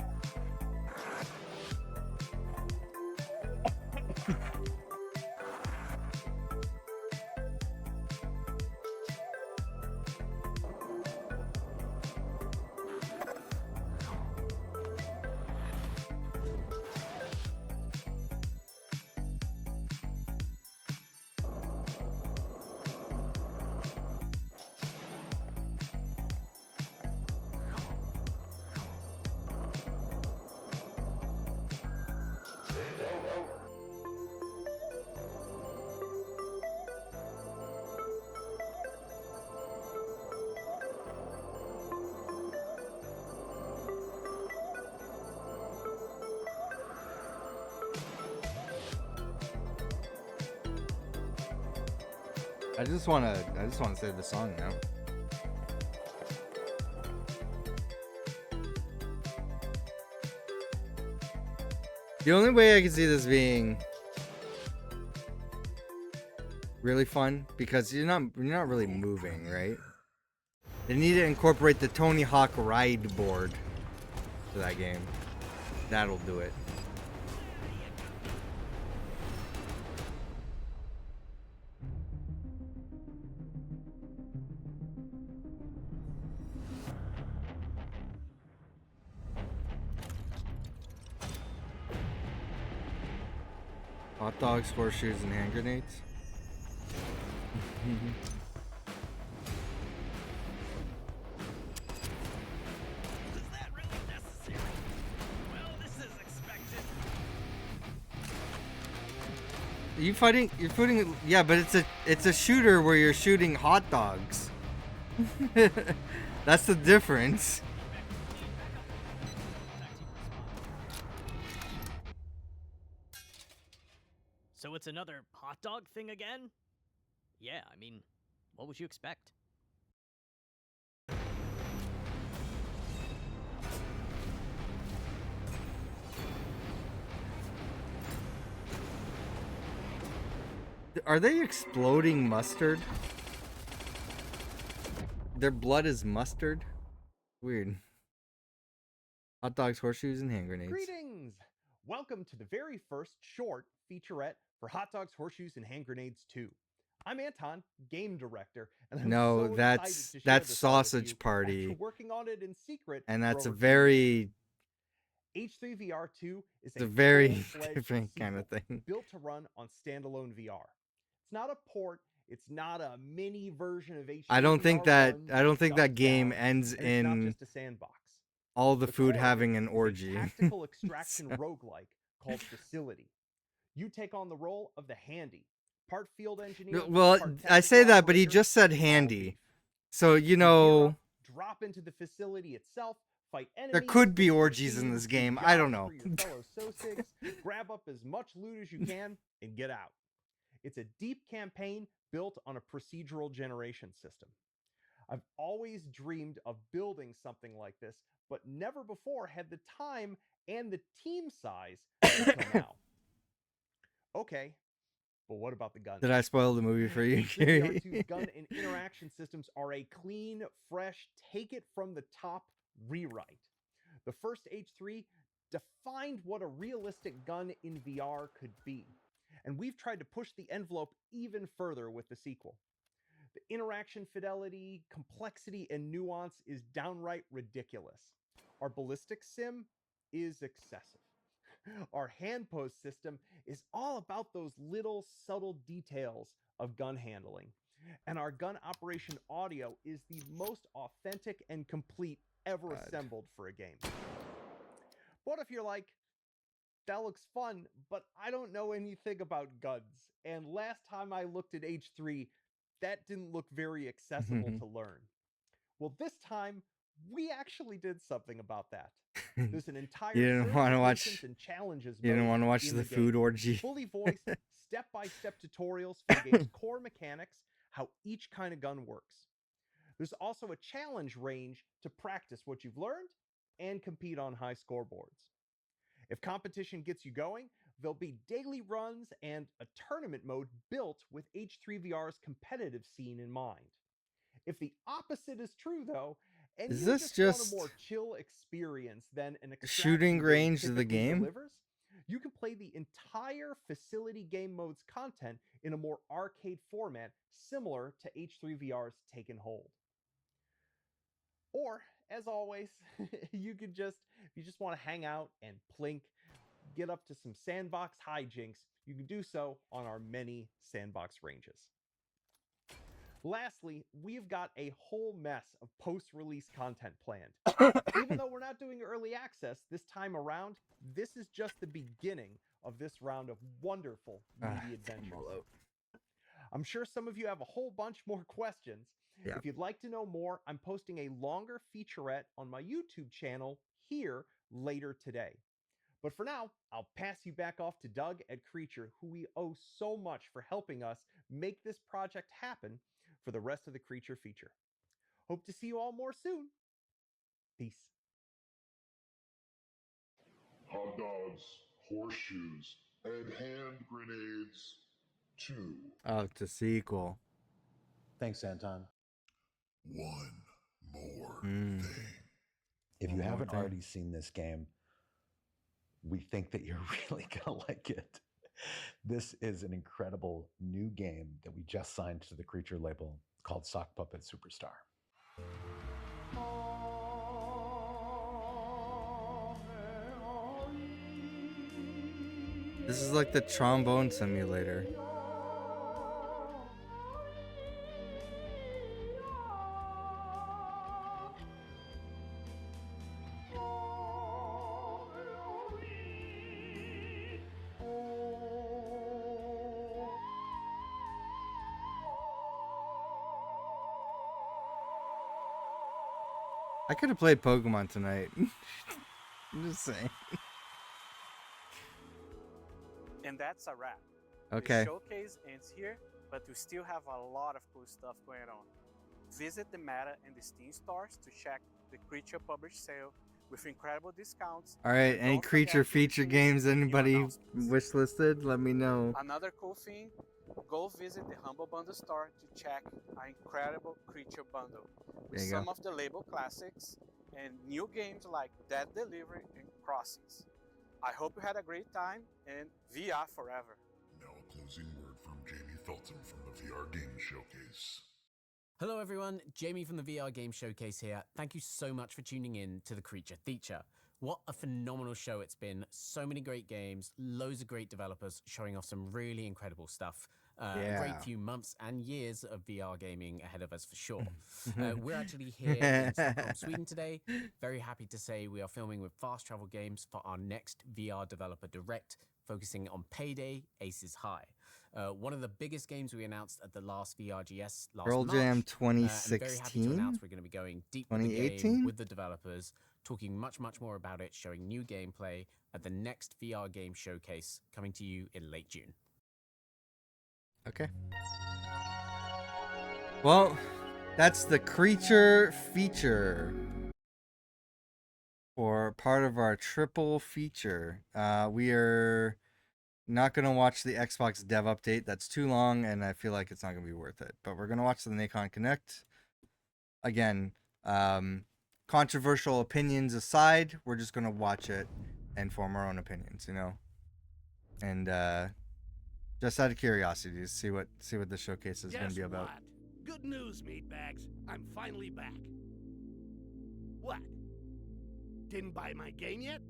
I just wanna save the song now. The only way I can see this being really fun, because you're not really moving, right? They need to incorporate the Tony Hawk ride board to that game. That'll do it. Hot dogs, horseshoes, and hand grenades. Are you fighting? You're shooting. Yeah, but it's a shooter where you're shooting hot dogs. That's the difference. So it's another hot dog thing again? Yeah, I mean, what would you expect? Are they exploding mustard? Their blood is mustard? Weird. Hot dogs, horseshoes, and hand grenades. Greetings! Welcome to the very first short featurette for Hot Dogs, Horseshoes, and Hand Grenades 2. I'm Anton, game director, and I'm No, so that's excited to share this all with Sausage you Party. after working on it in secret And for that's a over 2 very years. H3VR2 is it's a a very full-fledged different kind of sequel thing. built to run on standalone VR. It's not a port, it's not a mini version of H3VR1 I don't think that game down, ends and it's not in just a sandbox. all the food core having an is a orgy. tactical extraction So- roguelike called Facility. You take on the role of the Handy, part field engineer. Well, part I say technical that, but he operator, just said all handy. beef. So, you know, Drop into the facility itself, fight enemies. there could be fix orgies in machines, this do game. I don't jobs know. for your fellow SOSIGs, grab up as much loot as you can, and get out. It's a deep campaign built on a procedural generation system. I've always dreamed of building something like this, but never before had the time and the team size until now. Okay, but what about the guns? Did I spoil the movie for you? H3VR2's gun and interaction systems are a clean, fresh, take it from the top rewrite. The first H3 defined what a realistic gun in VR could be, and we've tried to push the envelope even further with the sequel. The interaction fidelity, complexity, and nuance is downright ridiculous. Our ballistic sim is excessive. Our hand pose system is all about those little subtle details of gun handling. And our gun operation audio is the most authentic and complete ever assembled for a game. What if you're like, that looks fun, but I don't know anything about guns. And last time I looked at H3, that didn't look very accessible to learn. Well, this time, we actually did something about that. There's an entire You didn't want to watch. certifications and challenges You didn't mode want to watch in the game. food orgy. Fully voiced, step-by-step tutorials for the game's core mechanics, how each kind of gun works. There's also a challenge range to practice what you've learned and compete on high scoreboards. If competition gets you going, there'll be daily runs and a tournament mode built with H3VR's competitive scene in mind. If the opposite is true, though, and Is you this just want just a more chill experience than an shooting extraction game range of the typically game? delivers, you can play the entire facility game mode's content in a more arcade format similar to H3VR's Taken Hold. Or, as always, you could just, if you just want to hang out and plink, get up to some sandbox hijinks, you can do so on our many sandbox ranges. Lastly, we've got a whole mess of post-release content planned. Even though we're not doing early access this time around, this is just the beginning of this round of wonderful media adventures. I'm sure some of you have a whole bunch more questions. Yeah. If you'd like to know more, I'm posting a longer featurette on my YouTube channel here later today. But for now, I'll pass you back off to Doug at Creature, who we owe so much for helping us make this project happen for the rest of the Creature feature. Hope to see you all more soon. Peace. Hot dogs, horseshoes, and hand grenades 2. Oh, it's a sequel. Thanks, Anton. 1 If you One more haven't thing. already seen this game, we think that you're really gonna like it. This is an incredible new game that we just signed to the Creature label called Sock Puppet Superstar. This is like the trombone simulator. I could have played Pokemon tonight. I'm just saying. And that's a wrap. Okay. The showcase ends here, but we still have a lot of cool stuff going on. Visit the Meta and the Steam stores to check the Creature published sale with incredible discounts. All right. And Any don't creature forget to feature listen to games the new anybody announcements. wishlisted? Let me know. Another cool thing, go visit the Humble Bundle store to check our incredible Creature bundle with There you some go. of the label classics and new games like Dead Delivery and Crossings. I hope you had a great time and VR forever. Now a closing word from Jamie Felton from the VR Game Showcase. Hello everyone, Jamie from the VR Game Showcase here. Thank you so much for tuning in to the Creature Feature. What a phenomenal show it's been. So many great games, loads of great developers showing off some really incredible stuff. A great Yeah. few months and years of VR gaming ahead of us for sure. We're actually here in Stockholm, Sweden today. Very happy to say we are filming with Fast Travel Games for our next VR Developer Direct, focusing on Payday, Aces High. One of the biggest games we announced at the last VRGS last Pearl March. Jam And very happy to 2016? announce we're going to be going deep with the game, 2018? with the developers, talking much more about it, showing new gameplay at the next VR Game Showcase coming to you in late June. Okay. Well, that's the creature feature for part of our triple feature. We are not going to watch the Xbox dev update. That's too long, and I feel like it's not going to be worth it. But we're going to watch the Nacon Connect. Again, controversial opinions aside, we're just going to watch it and form our own opinions, you know? And just out of curiosity to see what the showcase is going to be about. What? Good news, meatbags. I'm finally back. What? Didn't buy my game yet?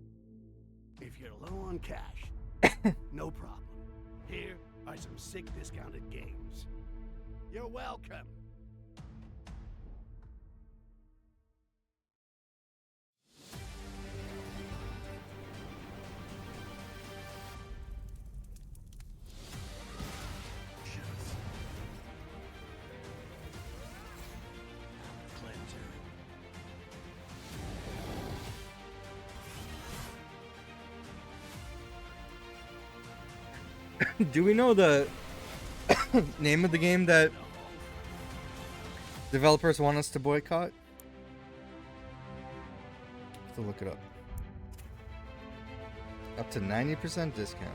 If you're low on cash, no problem. Here are some sick discounted games. You're welcome. Do we know the name of the game that developers want us to boycott? Have to look it up. Up to 90% discount.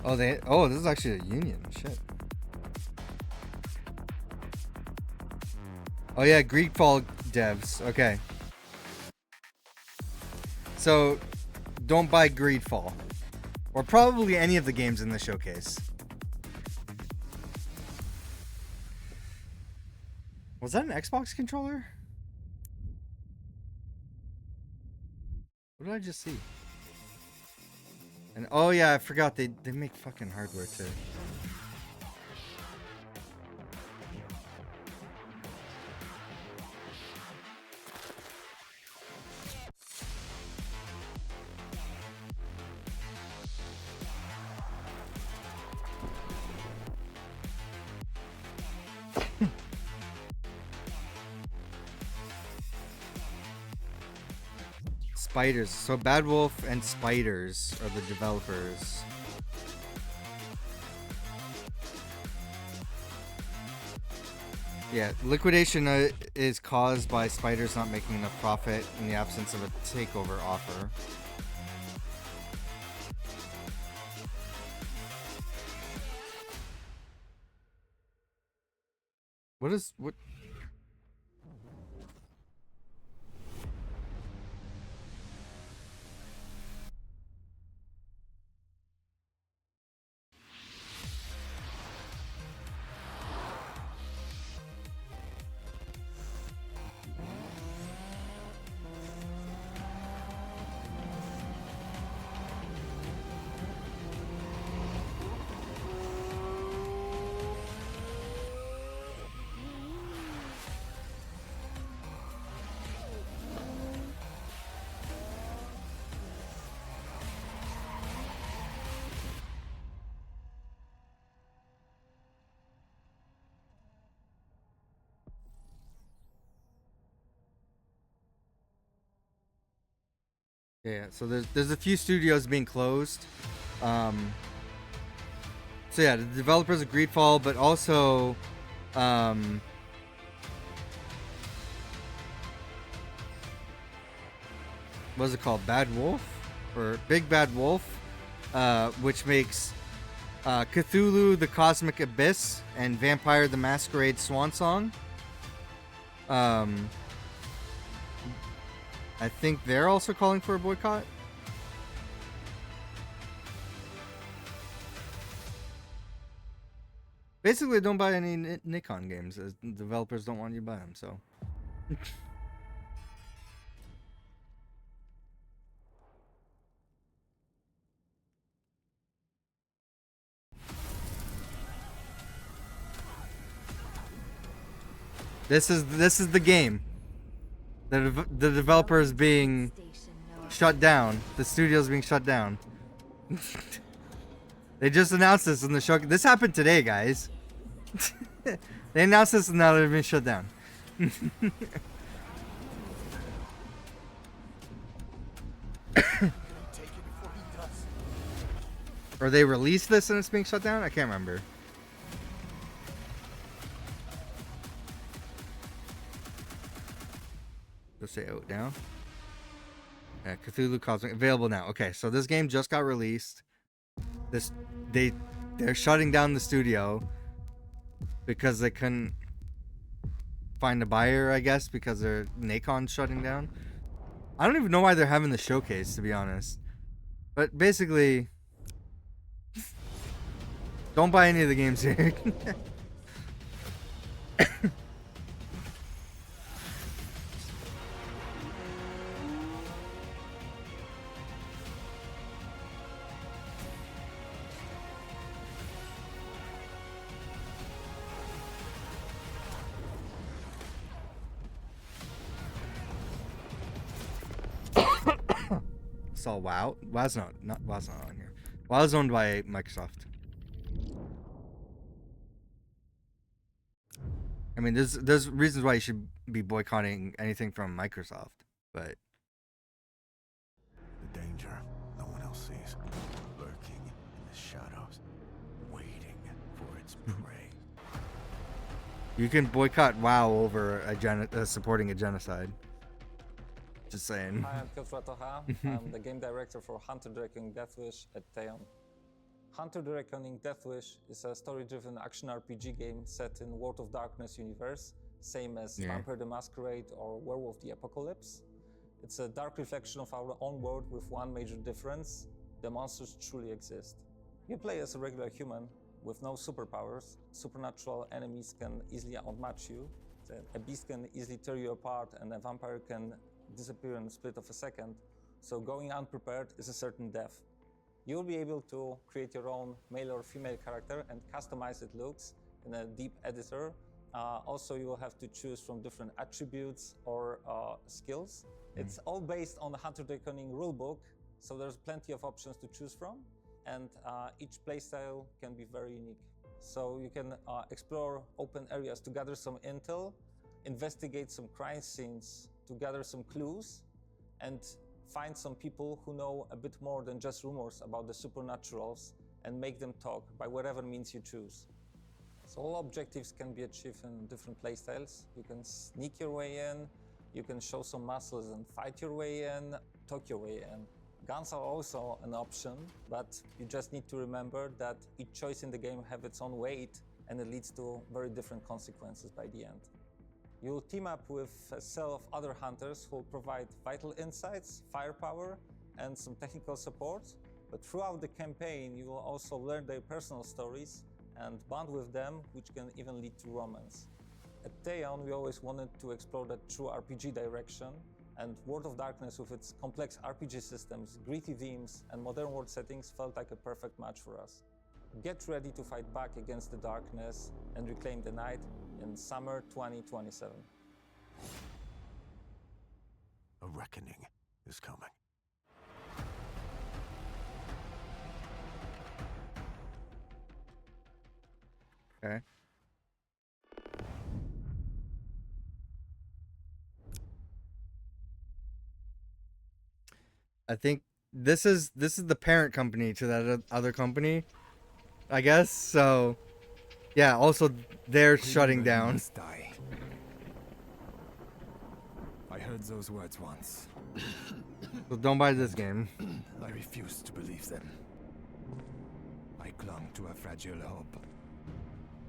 Oh, this is actually a union. Shit. Oh yeah, Greedfall devs. Okay. So, don't buy Greedfall. Or probably any of the games in the showcase. Was that an Xbox controller? What did I just see? And oh yeah, I forgot they make fucking hardware too. Spiders. So Bad Wolf and Spiders are the developers. Yeah, liquidation is caused by Spiders not making enough profit in the absence of a takeover offer. What is what? Yeah, so there's a few studios being closed. So yeah, the developers of Greedfall, but also what's it called? Bad Wolf or Big Bad Wolf, which makes Cthulhu: The Cosmic Abyss and Vampire: The Masquerade Swan Song. I think they're also calling for a boycott. Basically, don't buy any Nacon games, as developers don't want you to buy them, so. This is the game. The developer is being shut down. The studio's being shut down. They just announced this in the show. This happened today, guys. They announced this and now they've been shut down. Or they released this and it's being shut down? I can't remember. Let's say out now. Cthulhu Cosmic available now. Okay, so this game just got released. They're shutting down the studio because they couldn't find a buyer, I guess, because their Nacon's shutting down. I don't even know why they're having the showcase, to be honest. But basically, don't buy any of the games here. Saw WoW. WoW's not on here. WoW's owned by Microsoft. I mean, there's reasons why you should be boycotting anything from Microsoft, but The danger no one else sees, lurking in the shadows, waiting for its prey. you can boycott WoW over supporting a genocide. Just saying. Hi, I'm Piotr Tocha. I'm the game director for Hunter the Reckoning Deathwish at Theon. Hunter the Reckoning Deathwish is a story-driven action RPG game set in World of Darkness universe, same as Vampire the Masquerade or Werewolf the Apocalypse. It's a dark reflection of our own world with one major difference: the monsters truly exist. You play as a regular human with no superpowers. Supernatural enemies can easily outmatch you. A beast can easily tear you apart, and a vampire can disappear in a split of a second, so going unprepared is a certain death. You'll be able to create your own male or female character and customize its looks in a deep editor. Also, you will have to choose from different attributes or skills. It's all based on the Hunter the Reckoning rulebook, so there's plenty of options to choose from, and each playstyle can be very unique. So you can explore open areas to gather some intel, investigate some crime scenes to gather some clues, and find some people who know a bit more than just rumors about the supernaturals and make them talk by whatever means you choose. So all objectives can be achieved in different playstyles. You can sneak your way in, you can show some muscles and fight your way in, talk your way in. Guns are also an option, but you just need to remember that each choice in the game have its own weight and it leads to very different consequences by the end. You'll team up with a cell of other hunters who will provide vital insights, firepower, and some technical support. But throughout the campaign, you will also learn their personal stories and bond with them, which can even lead to romance. At Theon, we always wanted to explore that true RPG direction, and World of Darkness with its complex RPG systems, gritty themes, and modern world settings felt like a perfect match for us. Get ready to fight back against the darkness and reclaim the night in summer 2027. A reckoning is coming. Okay. I think this is the parent company to that other company, I guess. So, yeah. Also, they're shutting down. Must die. I heard those words once. So don't buy this game. I refused to believe them. I clung to a fragile hope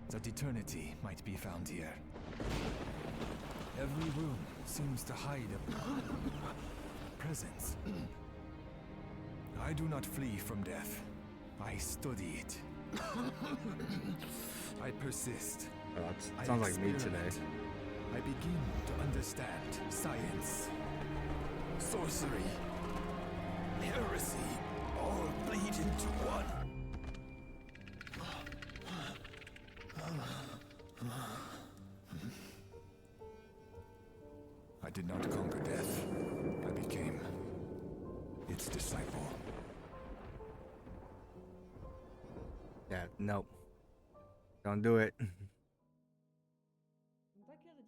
that eternity might be found here. Every room seems to hide a presence. I do not flee from death. I study it. I persist. Oh, that sounds like me today. I begin to understand science, sorcery, heresy, all bleed into one. I did not conquer death. I became its disciple. Yeah, nope. Don't do it.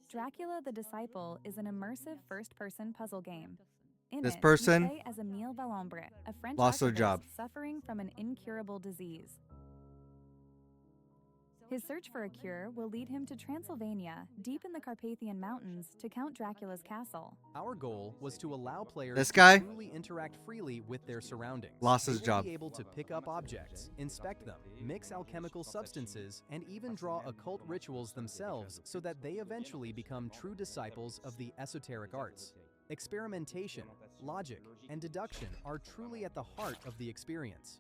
Dracula the Disciple is an immersive first-person puzzle game. In This it, person you play as Emile Valombre, a French lost their archivist job. suffering from an incurable disease. His search for a cure will lead him to Transylvania, deep in the Carpathian Mountains, to Count Dracula's castle. Our goal was to allow players This guy to truly interact freely with their surroundings. lost his They will job. be able to pick up objects, inspect them, mix alchemical substances, and even draw occult rituals themselves so that they eventually become true disciples of the esoteric arts. Experimentation, logic, and deduction are truly at the heart of the experience.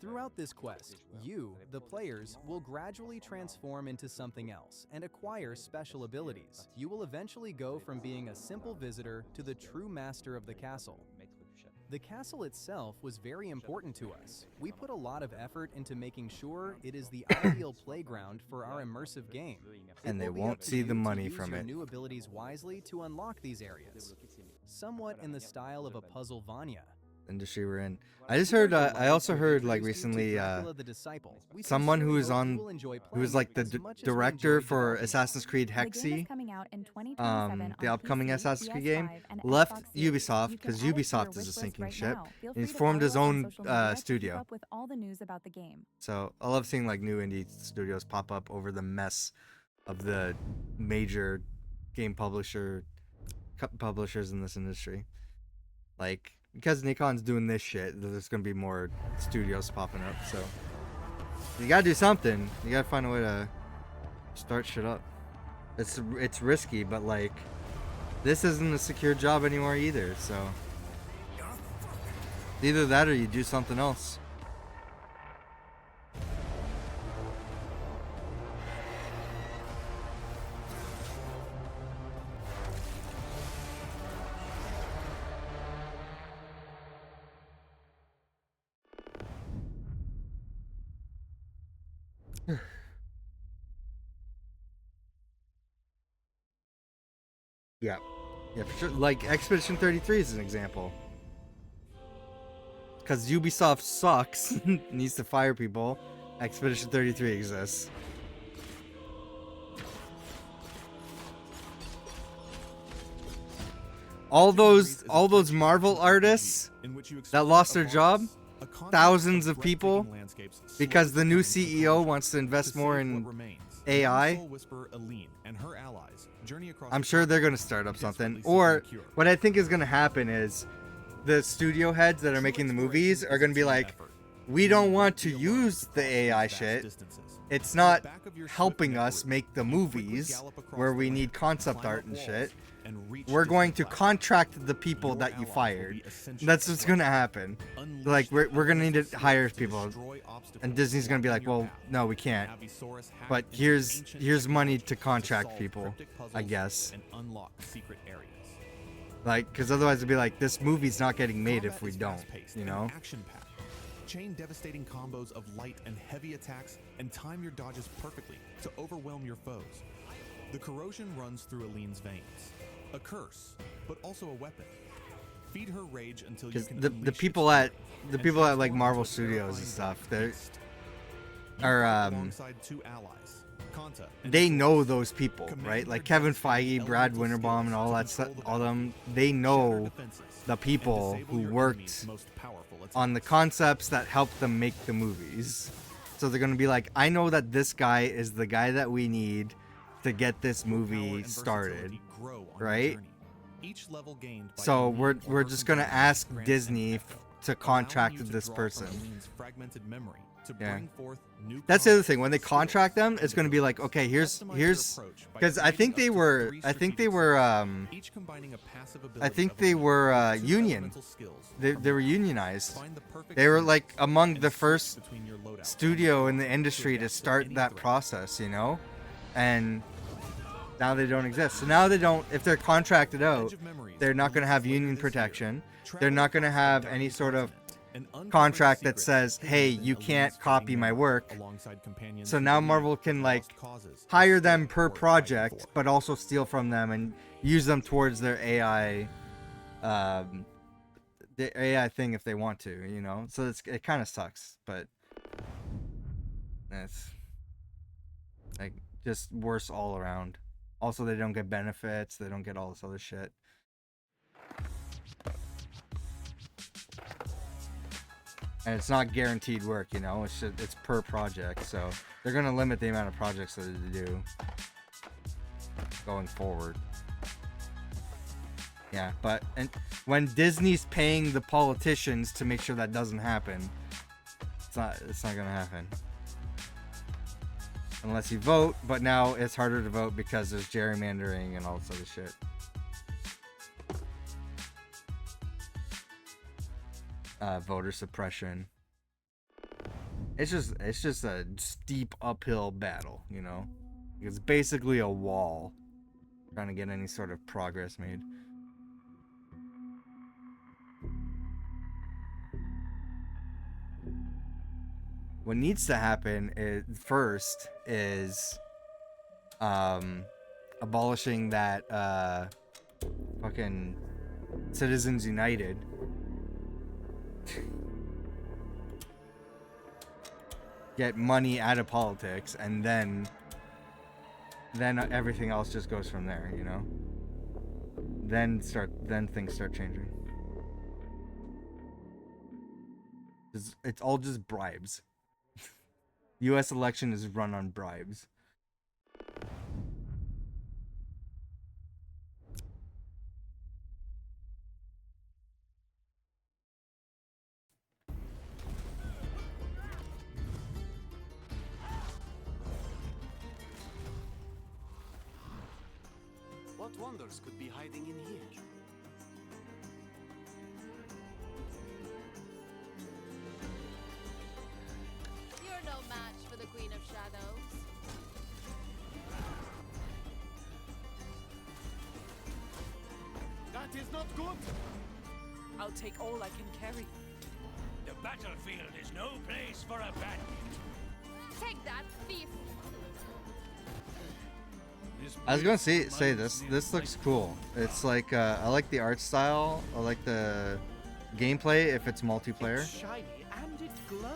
Throughout this quest, you, the players, will gradually transform into something else and acquire special abilities. You will eventually go from being a simple visitor to the true master of the castle. The castle itself was very important to us. We put a lot of effort into making sure it is the ideal playground for our immersive game. And they It will be won't up to see you the to money use from your it. new abilities wisely to unlock these areas. Somewhat in the style of a puzzle Vanya. Industry we're in. I just heard. I also heard like recently. Someone who is on, who is like the director for Assassin's Creed The game is Hexy, coming out in 2027 the on upcoming PC, Assassin's Creed PS5, game, and left Xbox Series. Ubisoft You can because add it to your Ubisoft is a wish list sinking right ship. now. Feel And he's free to formed follow his us on own social media to keep studio. up with all the news about the game. So I love seeing like new indie studios pop up over the mess of the major game publishers in this industry. Like, because Nacon's doing this shit, there's gonna be more studios popping up. So you gotta do something. You gotta find a way to start shit up. It's risky, but like this isn't a secure job anymore either. So either that or you do something else. Yeah. Yeah, for sure. Like, Expedition 33 is an example. Because Ubisoft sucks, needs to fire people, Expedition 33 exists. All those Marvel artists that lost their job, thousands of people, because the new CEO wants to invest more in AI. I'm sure they're going to start up something. Or what I think is going to happen is the studio heads that are making the movies are going to be like, we don't want to use the AI shit. It's not helping us make the movies where we need concept art and shit. We're going to contract the people that you fired. That's what's gonna happen. Like we're gonna need to hire people, and Disney's gonna be like, well, no, we can't. But here's money to contract people, I guess. Like, because otherwise it'd be like, this movie's not getting made if we don't, you know? Chain devastating combos of light and heavy attacks and time your dodges perfectly to overwhelm your foes. The corrosion runs through Aline's veins. A curse, but also a weapon. Feed her rage until you can the people at like Marvel Studios and stuff, they know those people, right? Like Kevin Feige, Brad Winterbaum, and all that stuff. All them, they know the people who worked on the concepts that helped them make the movies. So they're gonna be like, I know that this guy is the guy that we need to get this movie started, right? So we're just gonna ask Disney to contract this person. Yeah, that's the other thing. When they contract them, it's gonna be like, okay, here's because I think they were union. They were unionized. They were like among the first studio in the industry to start that process, you know, and now they don't exist. So now they don't. If they're contracted out, they're not gonna have union protection. They're not gonna have any sort of contract that says, hey, you can't copy my work. So now Marvel can like hire them per project, but also steal from them and use them towards their AI the AI thing if they want to, you know. So it kind of sucks, but it's like just worse all around. Also, they don't get benefits, they don't get all this other shit. And it's not guaranteed work, you know. It's per project, so they're gonna limit the amount of projects that they do going forward. Yeah, but and when Disney's paying the politicians to make sure that doesn't happen, it's not gonna happen unless you vote. But now it's harder to vote because there's gerrymandering and all this other shit. Voter suppression. It's just a steep uphill battle, you know. It's basically a wall trying to get any sort of progress made. What needs to happen first is abolishing that fucking Citizens United. Get money out of politics, and then everything else just goes from there, you know. Then things start changing. It's all just bribes. U.S. election is run on bribes. What wonders could be hiding in here? You're no match for the Queen of Shadows. That is not good! I'll take all I can carry. The battlefield is no place for a bandit. Take that, thief! I was gonna say this. This looks cool. It's like I like the art style. I like the gameplay if it's multiplayer. It's shiny and it glows.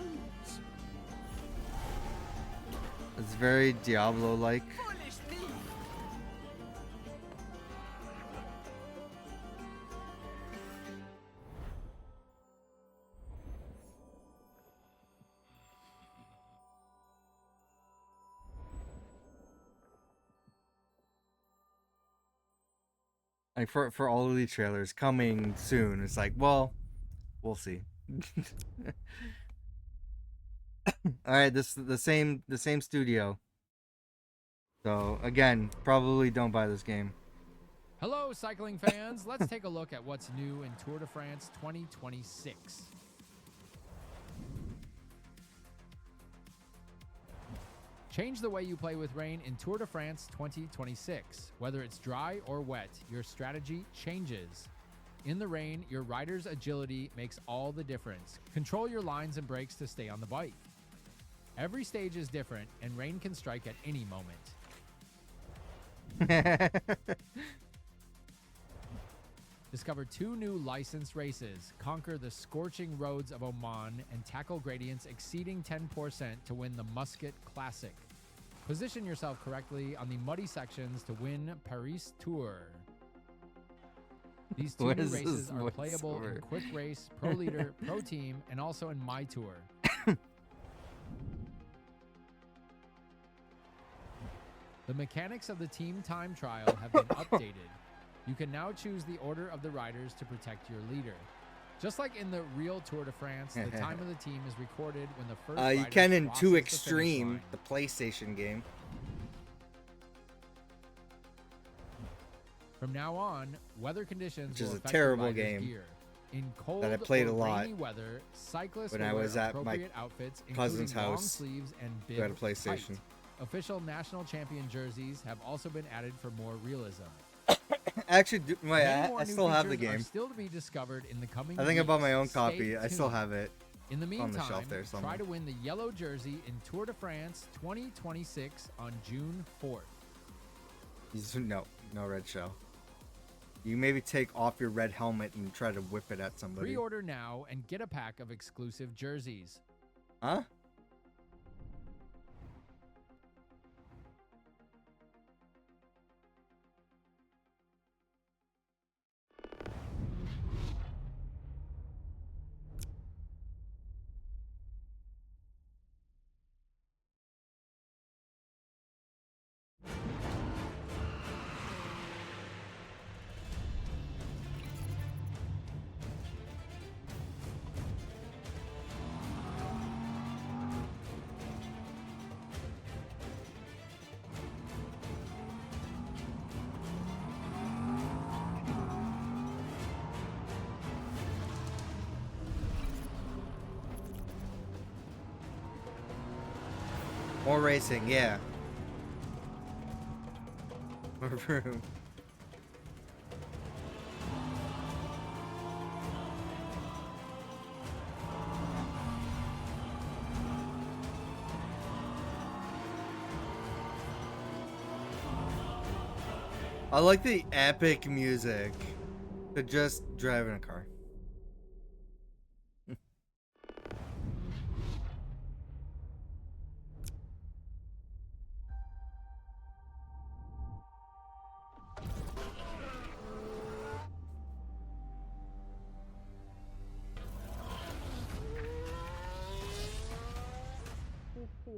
It's very Diablo-like. Like for all of these trailers coming soon, it's like, well, we'll see. All right, this is the same studio. So again, probably don't buy this game. Hello, cycling fans. Let's take a look at what's new in Tour de France 2026. Change the way you play with rain in Tour de France 2026. Whether it's dry or wet, your strategy changes. In the rain, your rider's agility makes all the difference. Control your lines and brakes to stay on the bike. Every stage is different, and rain can strike at any moment. Discover 2 new licensed races, conquer the scorching roads of Oman, and tackle gradients exceeding 10% to win the Muscat Classic. Position yourself correctly on the muddy sections to win Paris Tour. These 2 new races are playable in Quick Race, Pro Leader, Pro Team, and also in My Tour. The mechanics of the team time trial have been updated. You can now choose the order of the riders to protect your leader. Just like in the real Tour de France, the time of the team is recorded when the first rider you can in crosses 2 the Extreme, finish line. the PlayStation game. From now on, weather conditions Which is will a affect terrible the rider's game gear. In cold that I played or a lot rainy weather, cyclists when will I was wear at my appropriate outfits, cousin's including long house sleeves and who bib had a PlayStation. height. Official national champion jerseys have also been added for more realism. Actually, Many I more new still have the features are game. still to be discovered in the coming I think I bought my own weeks. Stay copy. I still tuned. have it. In the on meantime, the shelf there somewhere. try to win the yellow jersey in Tour de France 2026 on June 4th. No red shell. You maybe take off your red helmet and try to whip it at somebody. Pre-order now and get a pack of exclusive jerseys. Huh? More racing, yeah. More room. I like the epic music to just drive in a car.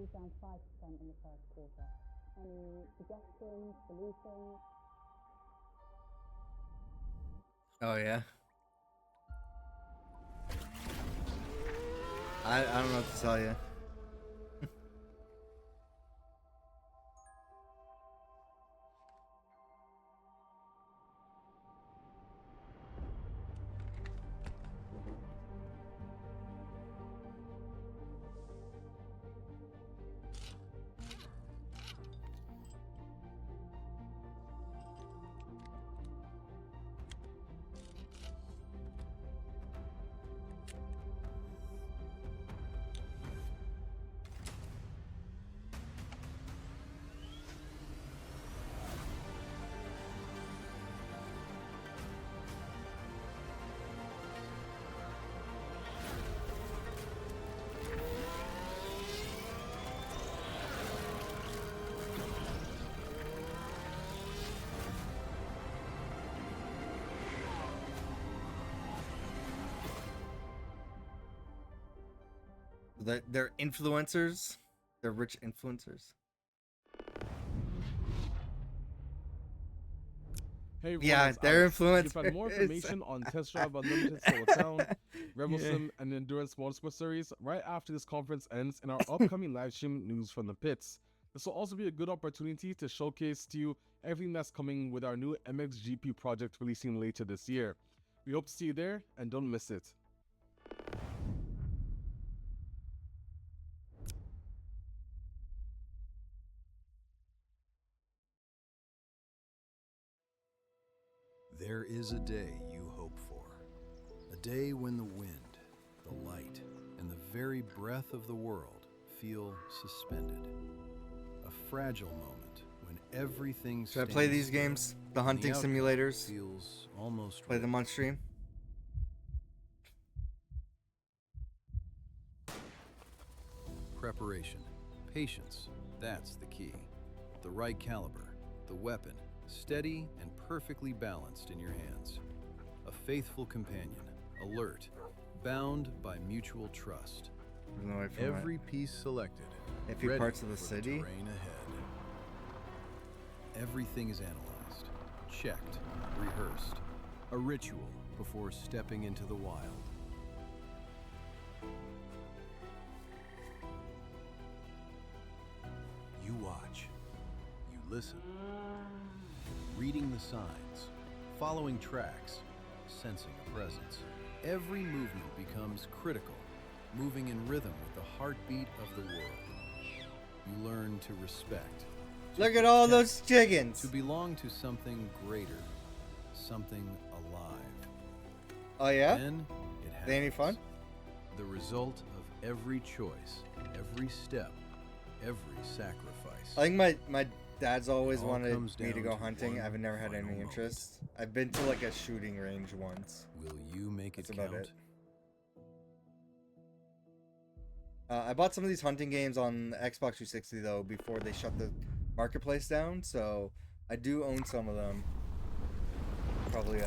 was down 5% in the first quarter. Any suggestions, solutions? Oh yeah. I don't know what to tell you. They're influencers. They're rich influencers. Hey, everyone, yeah, it's they're Alex. influencers. You can find more information on Test Drive Unlimited solo account Rebel Yeah. Sim, and Endurance Motorsport Series right after this conference ends in our upcoming live stream News from the Pits. This will also be a good opportunity to showcase to you everything that's coming with our new MXGP project releasing later this year. We hope to see you there, and don't miss it. There is a day you hope for. A day when the wind, the light, and the very breath of the world feel suspended. A fragile moment when everything Should I play stands these still games? The and hunting outcome simulators? feels almost Play them on stream? Preparation, patience, that's the key. The right caliber, the weapon, steady and perfectly balanced in your hands. A faithful companion, alert, bound by mutual trust. Moving away from Every piece selected, a few ready parts of the for city. terrain ahead. Everything is analyzed, checked, rehearsed. A ritual before stepping into the wild. You watch, you listen, reading the signs, following tracks, sensing a presence. Every movement becomes critical, moving in rhythm with the heartbeat of the world. You learn to respect. to Look at all protect, those chickens. To belong to something greater, something alive. Oh yeah? Then it They any fun? the result of every choice, every step, every sacrifice. I think my dad's always It all wanted comes me to down go to hunting. one I've never had final any moment. interest. I've been to like a shooting range once. Will you make That's it about count? it. I bought some of these hunting games on the Xbox 360 though before they shut the marketplace down, so I do own some of them. Probably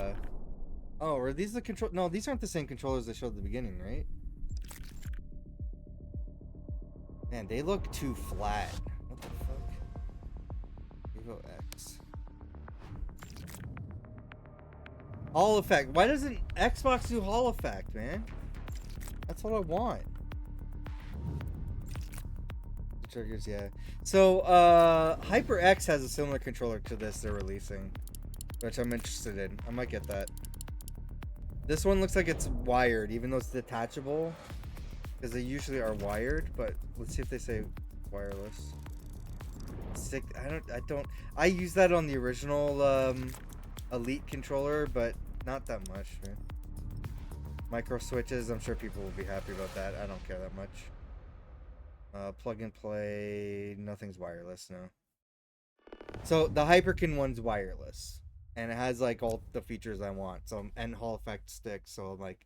oh, are these the control? No, these aren't the same controllers they showed at the beginning, right? Man, they look too flat. What the fuck? Evo X. Hall effect. Why doesn't Xbox do Hall effect, man? That's what I want. The triggers, yeah. So, HyperX has a similar controller to this they're releasing, which I'm interested in. I might get that. This one looks like it's wired, even though it's detachable, because they usually are wired. But let's see if they say wireless. I use that on the original Elite controller, but not that much, man. Micro switches, I'm sure people will be happy about that. I don't care that much. Plug and play, nothing's wireless, no. So the Hyperkin one's wireless, and it has like all the features I want. So and Hall effect sticks. So I'm like,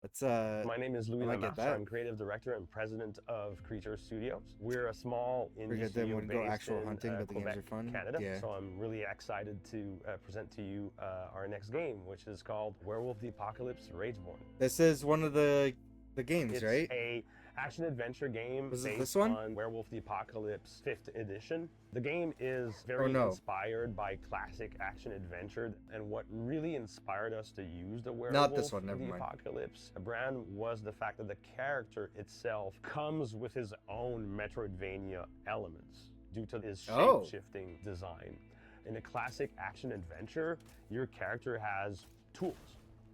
let's My name is Louis I might get Lamastre. that. I'm creative director and president of Creature Studios. We're a small indie Forget them studio when we go based actual in hunting, but the games Quebec, are fun. Canada. Yeah. So I'm really excited to present to you our next game, which is called Werewolf the Apocalypse Rageborn. This is one of the games, It's right? a action adventure game Was it based this one? on Werewolf the Apocalypse 5th edition. The game is very no. inspired by classic action adventure, and what really inspired us to use the Werewolf Not this one, never the mind. Apocalypse brand was the fact that the character itself comes with his own Metroidvania elements due to his Oh. shape-shifting design. In a classic action adventure, your character has tools.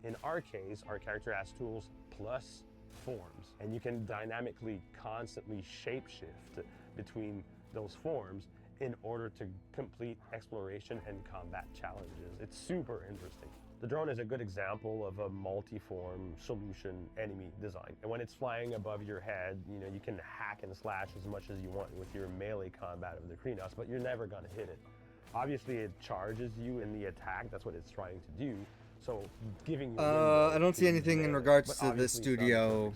In our case, our character has tools plus forms, and you can dynamically constantly shapeshift between those forms in order to complete exploration and combat challenges. It's super interesting. The drone is a good example of a multi-form solution enemy design. And when it's flying above your head, you know, you can hack and slash as much as you want with your melee combat of the Krenos, but you're never gonna hit it. Obviously, it charges you in the attack. That's what it's trying to do. So giving you I don't see anything in regards to this studio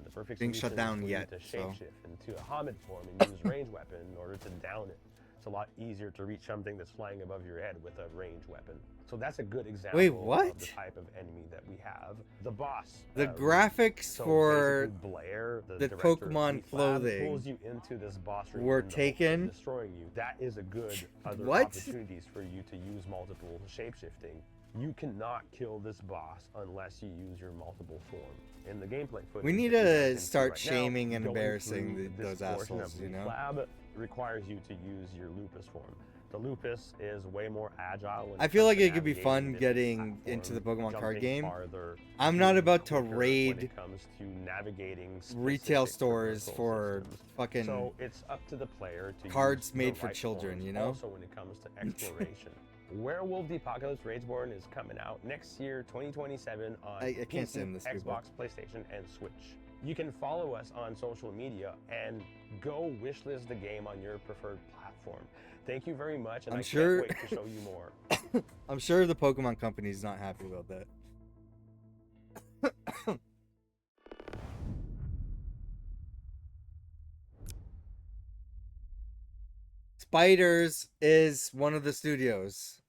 the perfect being solution shut down is for you yet. to So shapeshift into a Hamid form and use range weapon in order to down it. It's a lot easier to reach something that's flying above your head with a range weapon. So that's a good example Wait, of what? the type of enemy that we have. The boss. the graphics so for basically Blair, the director of Pokemon Elite Lab, clothing pulls you into this boss room were in the hopes of taken. destroying you. That is a good other What? opportunities for you to use multiple shape-shifting You cannot kill this boss unless you use your multiple form. In the gameplay footage, We need that you guys to can see start right shaming now, and going embarrassing through this those portion assholes, of you Leaf know? Lab requires you to use your lupus form. The lupus is way more agile. When I feel comes like to it could be navigating fun different getting into the platforms, Pokemon card jumping game. farther, I'm not being about to quicker when raid it comes to navigating retail specific stores traversal for systems. fucking So it's up to the player to cards use the made for right children, forms you know? Also, when it comes to exploration. Werewolf the Apocalypse Rageborn is coming out next year, 2027, on I can't PC, stand this people. Xbox, PlayStation, and Switch. You can follow us on social media and go wishlist the game on your preferred platform. Thank you very much, and I'm I sure- can't wait to show you more. I'm sure the Pokemon company's not happy about that. Spiders is one of the studios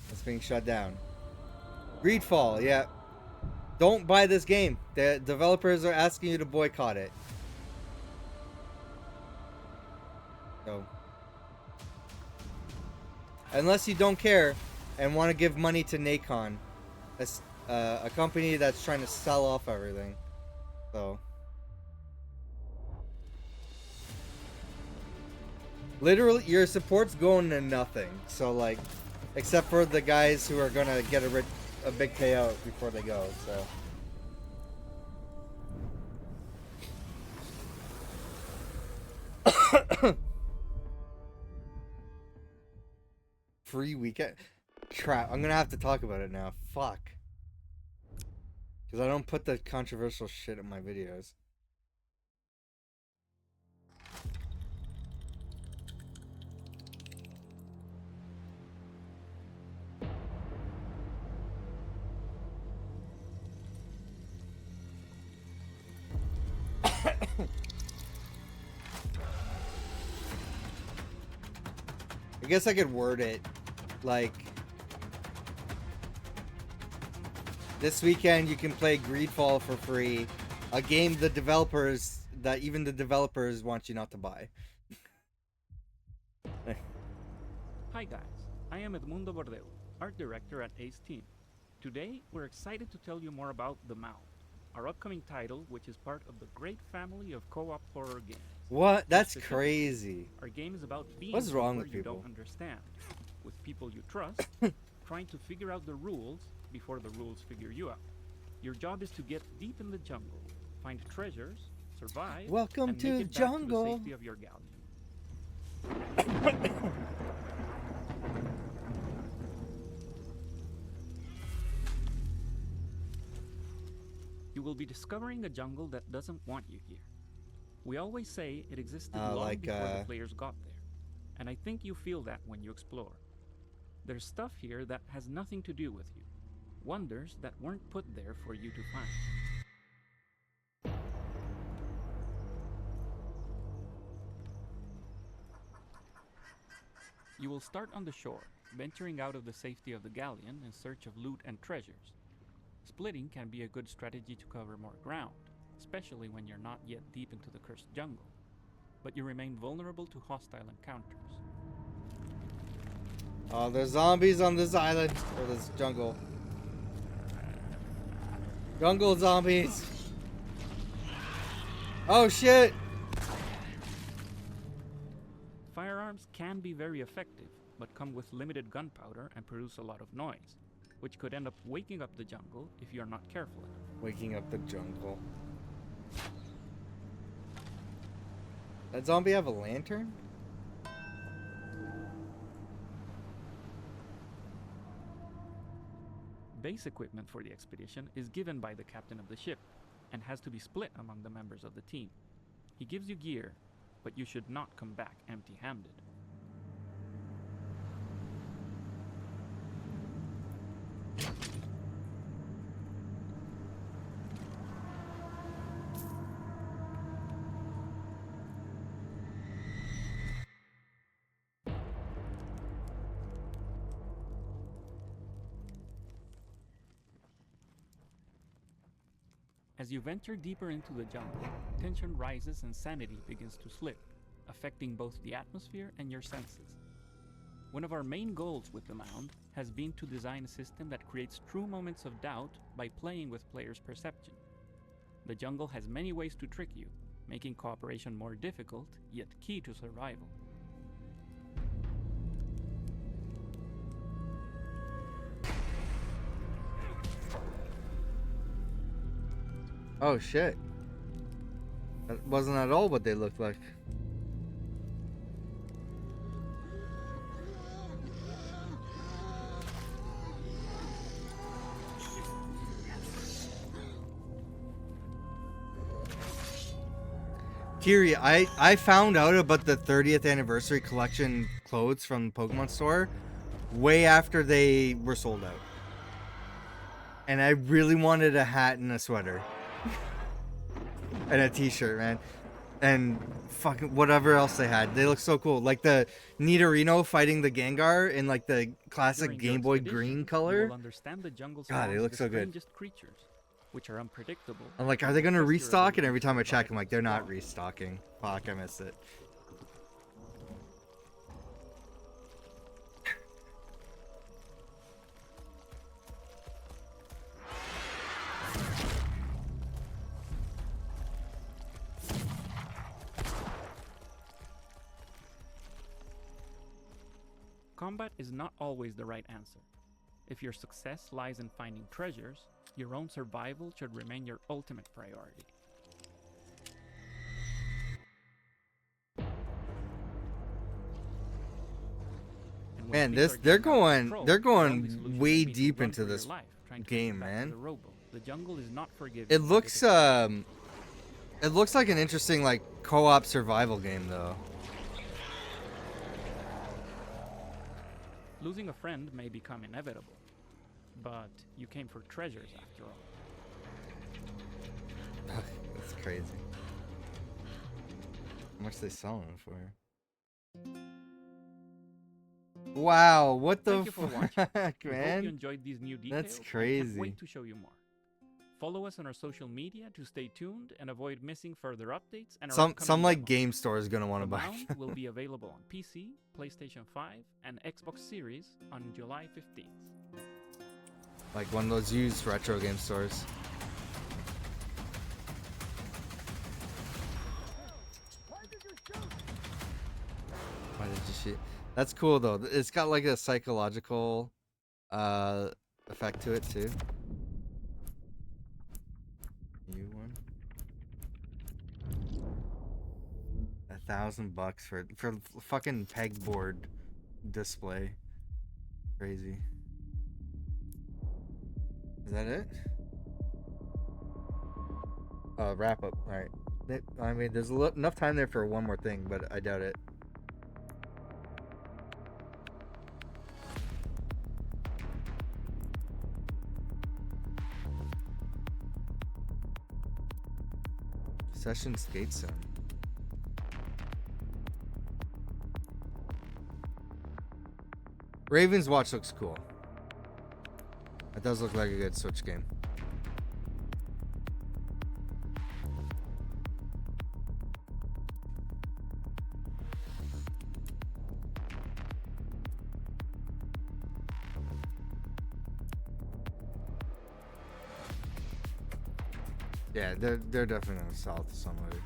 that's being shut down. Greedfall, yeah. Don't buy this game. The developers are asking you to boycott it. So, unless you don't care and want to give money to Nacon, that's a company that's trying to sell off everything. So, literally, your support's going to nothing. So, like, except for the guys who are gonna get a big payout before they go. So. Free weekend? Crap, I'm gonna have to talk about it now. Fuck. Because I don't put the controversial shit in my videos. I guess I could word it like, this weekend you can play Greedfall for free, a game the developers, that even the developers want you not to buy. Hi guys, I am Edmundo Bordeu, art director at Ace Team. Today, we're excited to tell you more about The Mouth, our upcoming title, which is part of the great family of co-op horror games. What? That's Specifically, crazy. Our game is about being What's wrong somewhere with you people? don't understand, with people you trust, trying to figure out the rules before the rules figure you out. Your job is to get deep in the jungle, find treasures, survive, Welcome and to make the it back jungle. to the safety of your galleon. You will be discovering a jungle that doesn't want you here. We always say it existed long like, before the players got there, and I think you feel that when you explore. There's stuff here that has nothing to do with you, wonders that weren't put there for you to find. You will start on the shore, venturing out of the safety of the galleon in search of loot and treasures. Splitting can be a good strategy to cover more ground, especially when you're not yet deep into the cursed jungle, but you remain vulnerable to hostile encounters. Oh, there's zombies on this island, or this jungle. Jungle zombies. Oh shit! Firearms can be very effective, but come with limited gunpowder and produce a lot of noise, which could end up waking up the jungle if you're not careful enough. Waking up the jungle. That zombie have a lantern? Base equipment for the expedition is given by the captain of the ship, and has to be split among the members of the team. He gives you gear, but you should not come back empty-handed. As you venture deeper into the jungle, tension rises and sanity begins to slip, affecting both the atmosphere and your senses. One of our main goals with the Mound has been to design a system that creates true moments of doubt by playing with players' perception. The jungle has many ways to trick you, making cooperation more difficult, yet key to survival. Oh shit. That wasn't at all what they looked like. Kiri, I found out about the 30th anniversary collection clothes from the Pokemon store way after they were sold out. And I really wanted a hat and a sweater. And a t-shirt, man. And fucking whatever else they had. They look so cool. Like the Nidorino fighting the Gengar in like the classic During Game your Boy expedition, green you color. will understand the jungle God, they spawns look the so good. strangest creatures, which are unpredictable. I'm like, are and they gonna test your restock? And ability every to time I survive check, I'm in like, the they're not storm. restocking. Fuck, I missed it. Combat is not always the right answer. If your success lies in finding treasures, your own survival should remain your ultimate priority. And when Man, things they're are getting out of going control, they're the only going solution way may be to deep run into for your this life, trying to game, make it back to man. the rowboat. The jungle is not forgiving. It but looks is it looks like an interesting like co-op survival game though. Losing a friend may become inevitable, but you came for treasures after all. That's crazy. How much they selling it for? Wow, what the Thank you for watching. fuck, We hope man? you enjoyed these new details. That's And crazy. can't wait to show you more. Follow us on our social media to stay tuned and avoid missing further updates. And our Some upcoming like demos. game store is gonna want to The buy. Mound will be available on PC, PlayStation 5, and Xbox Series on July 15th. Like one of those used retro game stores. Why did you shoot? That's cool though. It's got like a psychological effect to it too. You one? $1,000 for fucking pegboard display. Crazy. Is that it? Wrap up. All right. I mean, there's enough time there for one more thing, but I doubt it. Session skate zone. Raven's Watch looks cool. That does look like a good Switch game. Yeah, they're definitely gonna sell it to somebody.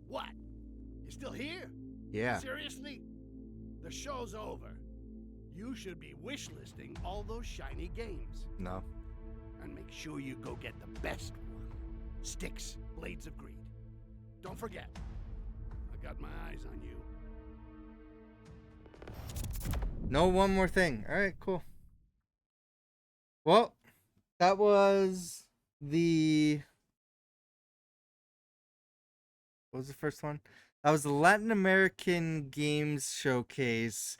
What? You still here? Yeah. Seriously? The show's over. You should be wish listing all those shiny games. No. And make sure you go get the best one. Styx, Blades of Greed. Don't forget, I got my eyes on you. No, one more thing. All right, cool. Well, that was the... What was the first one? That was the Latin American Games Showcase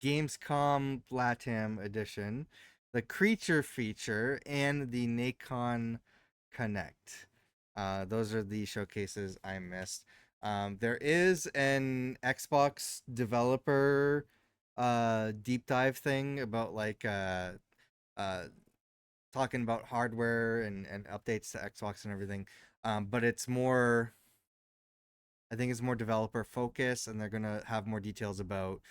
Gamescom LATAM edition, the creature feature, and the Nacon Connect. Those are the showcases I missed. There is an Xbox developer deep dive thing about talking about hardware and updates to Xbox and everything. But it's more, I think it's more developer focused, and they're gonna have more details about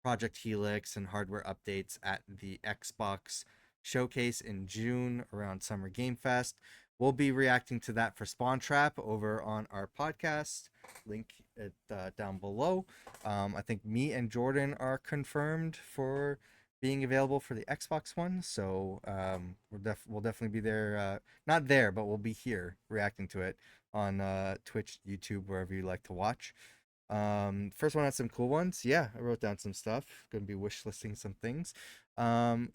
Project Helix and hardware updates at the Xbox showcase in June around Summer Game Fest. We'll be reacting to that for Spawn Trap over on our podcast. Link it down below. I think me and Jordan are confirmed for being available for the Xbox one, so we'll definitely be there. Not there, but we'll be here reacting to it on Twitch, YouTube, wherever you like to watch. First one had some cool ones. Yeah, I wrote down some stuff. Gonna be wish listing some things.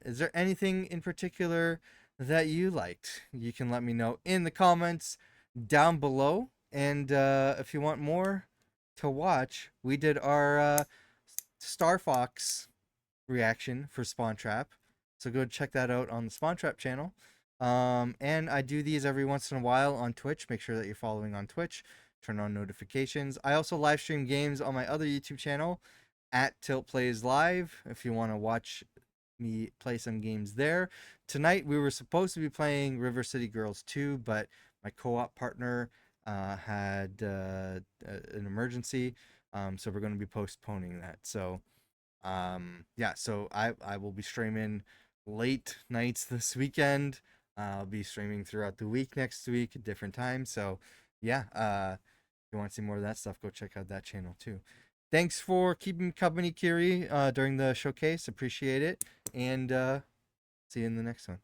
Is there anything in particular that you liked? You can let me know in the comments down below. And if you want more to watch, we did our Star Fox reaction for Spawn Trap. So go check that out on the Spawn Trap channel. And I do these every once in a while on Twitch. Make sure that you're following on Twitch. Turn on notifications. I also live stream games on my other YouTube channel at Tilt Plays Live if you want to watch me play some games there. Tonight we were supposed to be playing River City Girls 2, but my co-op partner had an emergency, so we're going to be postponing that. So yeah, so I will be streaming late nights this weekend. I'll be streaming throughout the week next week at different times. So yeah, if you want to see more of that stuff, go check out that channel too. Thanks for keeping me company, Kiri, during the showcase. Appreciate it. And see you in the next one.